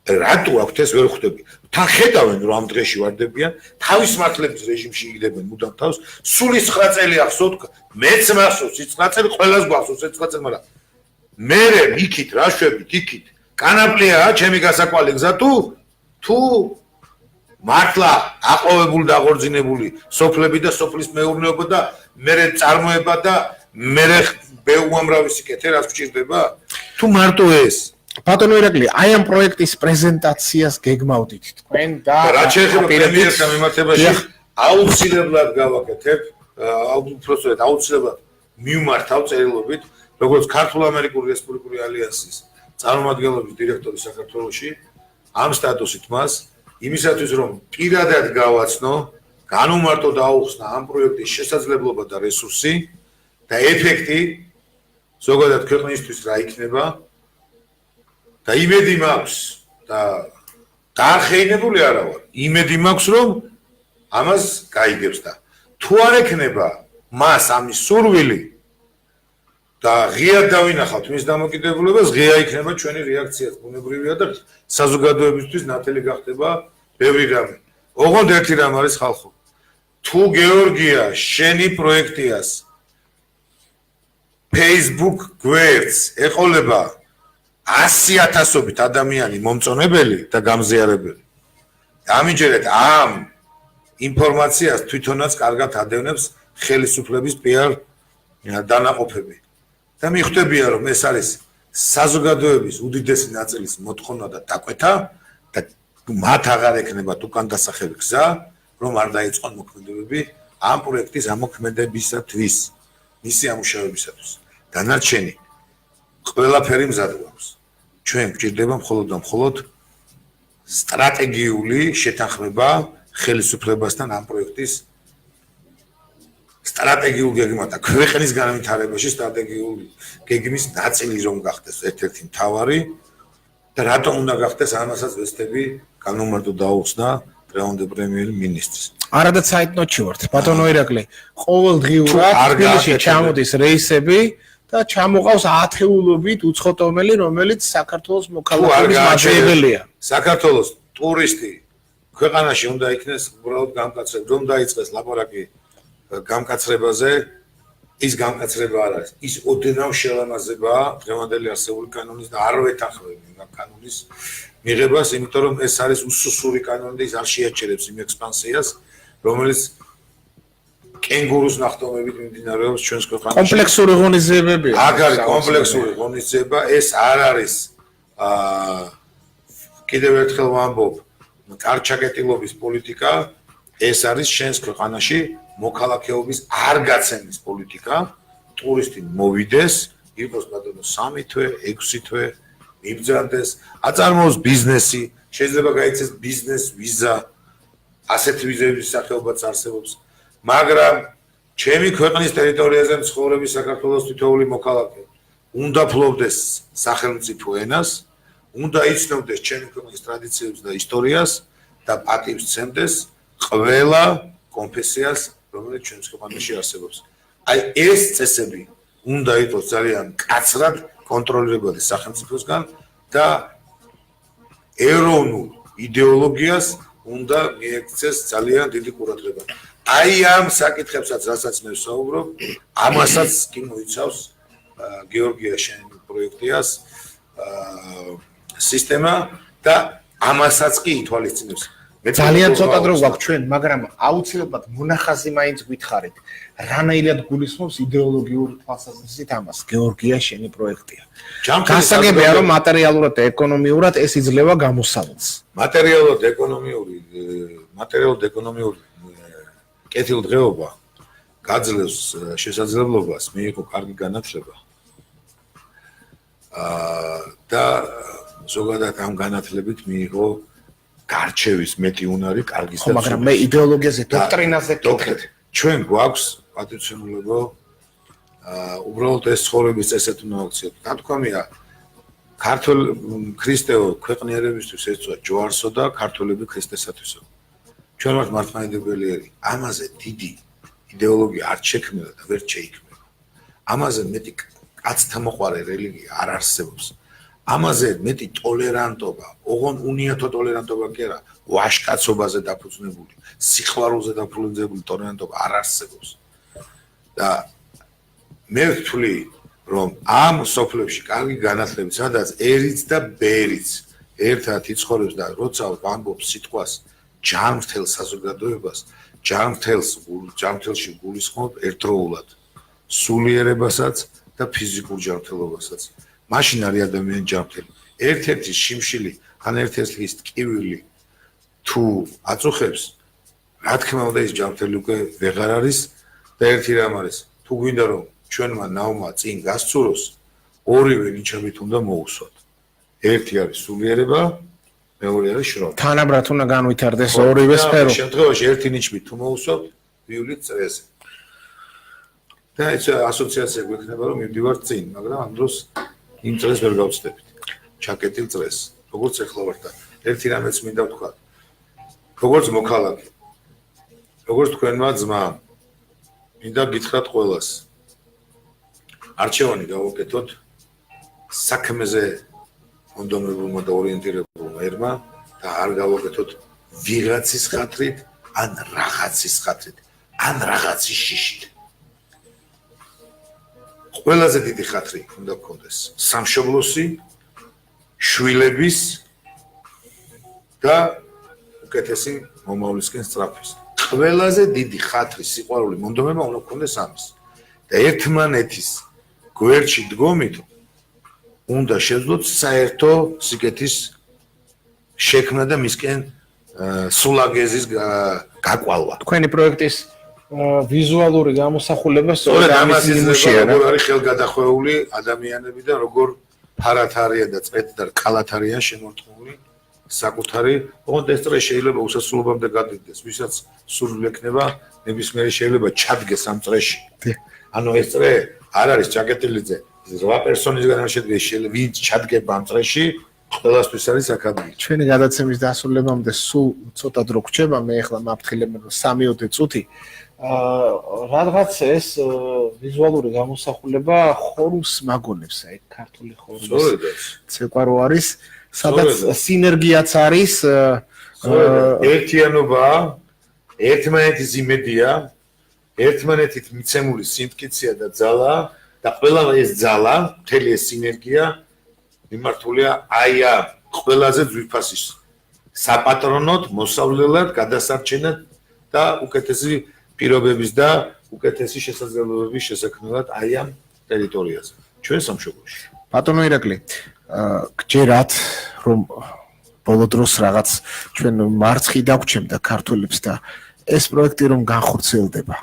რატო აქვს ეს ვერ ხვდები? თან ხედავენ რომ ამ დღეში ვარდებიან, თავის მართლების რეჟიმში იგდებენ მუდამ თავს. სულის 9 წელი ახსოვთ, მეც მახსოვს 9 წელი, ყველას გვახსოვს 9 წელი, მაგრამ მე იქით რა შვებით, იქით კანაპლიაა ჩემი გასაკვალი გზა თუ მართლა აყვავებული და აღორძინებული სოფლები და სოფლის მეურნეობა და მერე წარმოება და მერე უამრავი სიკეთე რაც გვჭირდება თუ მარტო ეს ბატონო ირაკლი, აი ამ პროექტის პრეზენტაციას გეგმავდით თქვენ და რა შეიძლება პრემიერთან მიმართებაში აუცილებლად გავაკეთებ, უბრალოდ აუცილებლად მივმართავ წერილობით, როგორც ქართულ-ამერიკული რესპუბლიკური ალიანსის წარმომადგენლობის დირექტორი საქართველოში ამ სტატუსით მას იმისათვის რომ პირადად გავაცნო, განუმარტო დაუხსნა ამ პროექტის შესაძლებლობა და რესურსი და ეფექტი ზოგადად ქვეყნისთვის რა იქნება და იმედი მაქვს და დაახეინებული არა ვარ. იმედი მაქვს რომ ამას გაიგებს და თუ არ ექნება მას ამის სურვილი და ღიად დავინახავთ მის დამოკიდებულებას, ღია იქნება ჩვენი რეაქციაც ბუნებრივია და საზოგადოებისთვის ნათელი გახდება ბევრი რამე. ოღონდ ერთი რამ არის ხალხო. თუ გეორგია შენი პროექტიას Facebook გვერდს ეყოლება 100,000-ობით ადამიანი მომწონებელი და გამზიარებელი. ამიჯერეთ ამ ინფორმაციას თვითონაც კარგად ადევნებს ხელისუფლების PR დანაყოფები. და მიხვდებიან რომ ეს არის საზოგადოების უდიდესი ნაწილის მოთხოვნა და დაკვეთა და მათ აღარ ექნებათ უკან დასახევი გზა რომ არ დაიწყონ მოქმედებები ამ პროექტის ამოქმედებისათვის, მისი ამუშავებისათვის. დანარჩენი ყველაფერი მზად გვაქვს. ჩვენ გვჭირდება მხოლოდ და მხოლოდ სტრატეგიული შეთანხმება ხელისუფლებასთან ამ პროექტის სტრატეგიულ გეგმათა ქვეყნის განვითარებაში სტრატეგიული გეგმის ნაწილი რომ გახდეს ერთ-ერთი მთავარი და რატომ უნდა გახდეს ამასაც ვესწრები განუმარტო დაუხსნა დღევანდელ პრემიერ-მინისტრს. არადაც საიტნოტში ვართ, ბატონო ირაკლი, ყოველდღიურად თბილისში ჩამოდის რეისები და ჩამოყავს ათეულობით უცხოტომელი, რომელიც საქართველოს მოქალაქეების მაძიებელია. საქართველოს ტურისტი ქვეყანაში უნდა იქნეს უბრალოდ გამკაცრება, რომ დაიწყეს ლაპარაკი გამკაცრებაზე, ის გამკაცრება არ არის. ის ოდნავ შელამაზებაა დღევანდელი არსებული კანონის და არ ვეთანხმები ამ კანონის მიღებას, იმიტომ რომ ეს არის უსუსური კანონი და ის არ შეაჩერებს იმ ექსპანსიას, რომელიც კენგურუს ნახტომებით მიმდინარეობს ჩვენს ქვეყანაში. კომპლექსური ღონისძიებებია. აქ არის კომპლექსური ღონისძიება, ეს არ არის კიდევ ერთხელ ვამბობ, კარჩაკეტილობის პოლიტიკა, ეს არის ჩვენს ქვეყანაში მოქალაქეობის არ გაცემის პოლიტიკა, ტურისტი მოვიდეს, იყოს ბატონო 3 თვე, 6 თვე, მიბრძანდეს, აწარმოოს ბიზნესი, შეიძლება გაიცეს ბიზნეს ვიზა, ასეთი ვიზების სახეობაც არსებობს, მაგრამ ჩემი ქვეყნის ტერიტორიაზე მცხოვრები საქართველოს თითოეული მოქალაქე უნდა ფლობდეს სახელმწიფო ენას, უნდა იცნობდეს ჩემი ქვეყნის ტრადიციებს და ისტორიას და პატივს სცემდეს ყველა კონფესიას, რომელიც ჩვენს ქვეყანაში არსებობს. აი ეს წესები უნდა იყოს ძალიან მკაცრად კონტროლირებადი სახელმწიფოსგან და ეროვნულ იდეოლოგიას უნდა მიექცეს ძალიან დიდი ყურადღება. აი ამ საკითხებსაც რასაც მე ვსაუბრობ, ამასაც კი მოიცავს გეორგია შენი პროექტიას სისტემა და ამასაც კი ითვალისწინებს. ძალიან ცოტა დრო გვაქვს ჩვენ, მაგრამ აუცილებლად მონახაზი მაინც გითხარით. რანაირად გულისხმობს იდეოლოგიურ თვალსაზრისით ამას, გეორგია შენი პროექტია. გასაგებია რომ მატერიალურად და ეკონომიურად ეს იძლევა გამოსავალს. მატერიალურად ეკონომიური კეთილდღეობა გაძლევს შესაძლებლობას მიიღო კარგი განათლება. და ზოგადად ამ განათლებით მიიღო გარჩევის მეტი უნარი, კარგის და მაგრამ მე იდეოლოგიაზე, დოქტრინაზე ვთქვით. ჩვენ გვაქვს პატრიოტიზმულობა, უბრალოდ ეს ცხოვრების წესით უნდა ვაქციოთ. ნათქვამია, ქართულ ქრისტეო ქვეყნიერებისთვის ეწვა ჯვარსო და ქართველები ქრისტესათვისო. ჩვენ ვართ მართლმადიდებელი. ამაზე დიდი იდეოლოგია არ შექმნება და ვერ შეიქმნება. ამაზე მეტი კაცთა მოყარე რელიგია არ არსებობს. ამაზე მეტი ტოლერანტობა, ოღონ უნიათო ტოლერანტობა კი არა, ვაშკაცობაზე დაფუძნებული, სიხვალოზე დაფუძნებული ტოლერანტობა არ არსებობს. და მე ვთვლი, რომ ამ სოფლებში კარგი განათლებით, სადაც ერიც და ბერიც ერთად იცხოვრებს და როცა ვამბობ სიტყვას ჯანმრთელ საზოგადოებას, ჯანმრთელში გულისხმობ ერთდროულად სულიერებასაც და ფიზიკურ ჯანმრთელობასაც. მაშინ არის ადამიანი ჯანმრთელი. ერთ-ერთი შიმშილი, ან ერთ-ერთი ტკივილი თუ აწუხებს, რა თქმა უნდა ის ჯანმრთელი უკვე ვეღარ არის და ერთი რამ არის, თუ გვინდა რომ ჩვენმა ნავმა წინ გასცუროს, ორივე ნიჩაბით უნდა მოусვათ. ერთი არის სულიერება, მეორე არის შრომა. თანაბრად უნდა განვითარდეს ორივე სფერო. შემთხვევაში ერთი ნიჩბით თუ მოусვათ, ვივლით წრეზე. და ეს ასოციაცია გვექნება რომ მივდივართ წინ, მაგრამ ამ დროს იმ წრეს ვერ გავწდებით. ჩაკეტილ წრეს. როგორც ახლა ვარ და ერთი რამეც მინდა ვთქვა. როგორც მოქალაქე, როგორც თქვენმა ძმა, მინდა გითხრათ ყველას. არჩევანი გავაკეთოთ საქმეზე მონდომებულმა და ორიენტირებულმა ერმა და არ გავაკეთოთ ვიღაცის ხათრით, ან რაღაცის ხათრით, ან რაღაცის შიშით. ყველაზე დიდი ხათრი უნდა გქონდეს სამშობლოსი, შვილების და უკეთესი მომავლისკენ სწრაფის. ყველაზე დიდი ხათრი სიყვარული მონდომება უნდა გქონდეს ამის. და ერთმანეთის გვერდში დგომით უნდა შეძლოთ საერთო სიკეთის შექმნა და მისკენ სულაგეზის გაკვალვა. თქვენი პროექტის ვიზუალური გამოსახულება სწორედ ამის ნიმუშია რა. როგორ არის ხელგადახვეული ადამიანები და როგორ ფარად არიან და წვეთ და კალათ არიან შემორტყმული საკუთარი, ოღონდ ეს წრე შეიძლება უსასრულობამდე გადიდეს, ვისაც სურვილი ექნება, ნებისმიერი შეიძლება ჩადგეს ამ წრეში. ანუ ეს წრე არ არის ჭაკეტილიძე 8 პერსონისგან შედგება, შეიძლება ვინც ჩადგება ამ წრეში, ყველასთვის არის აქადი. ჩვენი გადაცემის დასრულებამდე სულ ცოტა დრო გრჩება, მე ახლა მაფრთხილებ 3 წუთი. რადგან ეს ვიზუალური გამოსახულება ხორუმს მაგონებს, აი ქართული ხორუმის ცეკვარო არის, სადაც სინერგიაც არის, ერთიანობა, ერთმანეთის იმედია, ერთმანეთით მიცემული სიმტკიცეა და ძალა და ყველა ეს ძალა, მთელი ეს სინერგია მიმართულია აი ამ ყველაზე ძვირფასის საპატრონოდ, მოსავლელად, გადასარჩენად და უკეთესი პირობების და უკეთესი შესაძლებლობების შესაქმნელად აი ამ ტერიტორიაზე, ჩვენ სამშობლოში. ბატონო ირაკლი, გჯერათ რომ ბოლო დროს რაღაც ჩვენ მარცხი დაგვჩემდა ქართველებს და ეს პროექტი რომ განხორციელდება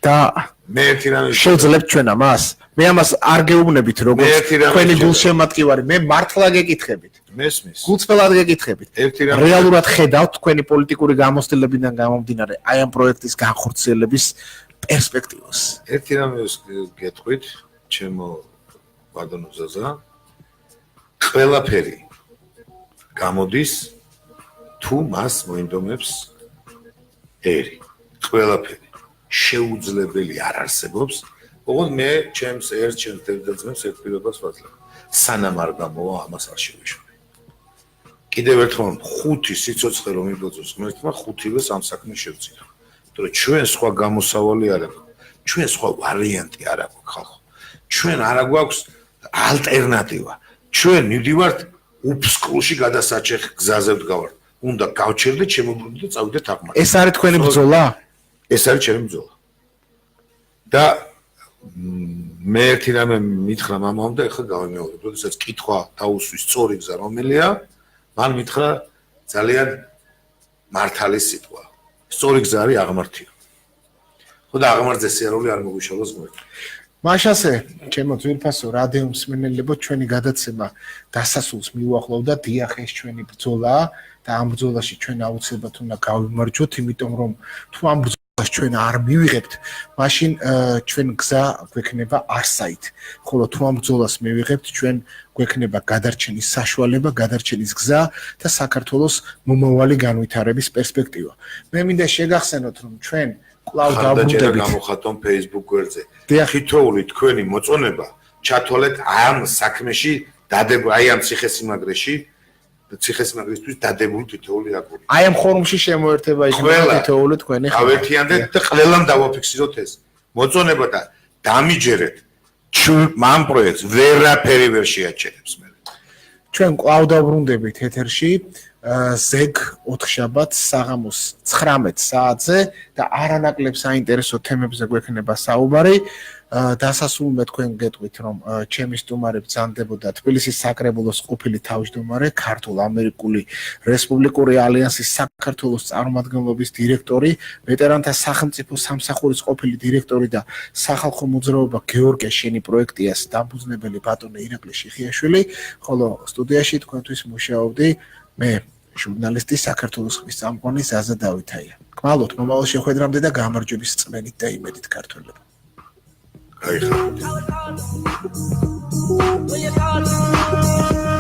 და მე ერთი რამე შევძლებთ ჩვენ ამას? მე ამას არ გეუბნებით როგორც თქვენი გულშემატკივარი, მე მართლა გეკითხებით. მესმის. გულწრფელად გეკითხებით. რეალურად ხედავთ თქვენი პოლიტიკური გამოცდილებიდან გამომდინარე აი ამ პროექტის განხორციელების პერსპექტივას. ერთი რამე გეტყვით, ჩემო ბატონო ზაზა, ყველაფერი გამოდის თუ მას მოინდომებს ერი. ყველაფერი შეუძლებელი არ არსებობს. ოღონდ მე ჩემს დედაძმებს ერთპირობას ვაძლევ. სანამ არ გამოვა ამას არ შევეშვა. კიდევ ერთხელ 5 სიცოცხლე რომ იბოძოს ღმერთმა 5-ვე სამ საქმე შევწირო. იმიტომ რომ ჩვენ სხვა გამოსავალი არ აქვს, ჩვენ სხვა ვარიანტი არ აქვს ხალხო. ჩვენ არ გვაქვს ალტერნატივა. ჩვენ მივდივართ უფსკრულში გადასაჭერ გზაზე ვდგავართ. უნდა გავჩერდეთ, შემოგვიდეთ და წავიდეთ აღმართი. ეს არის თქვენი ბრძოლა? ეს არის ჩემი ბრძოლა. და მე ერთი რამე მითხრა მამამ და ეხლა გავიმეორებ, როდესაც კითხვა დაუსვის სწორი გზა რომელია, მან მითხრა ძალიან მართალი სიტყვა. სწორი გზა არის აღმართია. ხო და აღმართზე სიარული არ მოგვიშალოს გვერდ. მაშასე, ჩემო ძვირფასო რადიო მსმენელებო, ჩვენი გადაცემა დასასრულს მიუახლოვდა, დიახ, ეს ჩვენი ბრძოლაა და ამ ბრძოლაში ჩვენ აუცილებლად უნდა გავიმარჯვოთ, იმიტომ რომ თუ ამ ბრძოლას ჩვენ არ მივიღებთ, მაშინ ჩვენ გზა გვექნება არსაით. ხოლო თუ ამ ბრძოლას მივიღებთ, ჩვენ გვექნება გადარჩენის საშუალება, გადარჩენის გზა და საქართველოს მომავალი განვითარების პერსპექტივა. მე მინდა შეგახსენოთ, რომ ჩვენ კვლავ დავბრუნდებით გამოხატონ Facebook გვერდზე. თითოეული თქვენი მოწონება ჩათვალეთ ამ საქმეში დადებულ, აი ამ ციხესიმაგრისთვის დადებული თითოეული აგური. აი ამ ფორუმში შემოერთება იქნება თითოეული თქვენი ხმა. გავერთიანდეთ და ყველამ დავაფიქსიროთ ეს. მოწონება და დამიჯერეთ. ამ პროექტს ვერაფერი ვერ შეაჩერებს მე. ჩვენ კვლავ დავბრუნდებით ეთერში. ზეგ 4 შაბათს საღამოს 19 საათზე და არანაკლებ საინტერესო თემებზე გვექნება საუბარი. დასასრულად თქვენ გეტყვით, რომ ჩემი სტუმარი ბრძანდებოდა თბილისის საკრებულოს ყოფილი თავმჯდომარე, ქართულ-ამერიკული რესპუბლიკური ალიანსის საქართველოს წარმომადგენლობის დირექტორი, ვეტერანთა სახელმწიფო სამსახურის ყოფილი დირექტორი და სახალხო მოძრაობა გეორგია შენი პროექტიას დამფუძნებელი ბატონი ირაკლი შიხიაშვილი, ხოლო სტუდიაში თქვენთვის მუშაობდი მე ჟურნალისტი საქართველოს ხმის წამყვანი ზაზა დავითაია. გმალოთ მომავალ შეხვედრამდე და გამარჯვების წმენით და იმედით ქართველებო. Will you call me?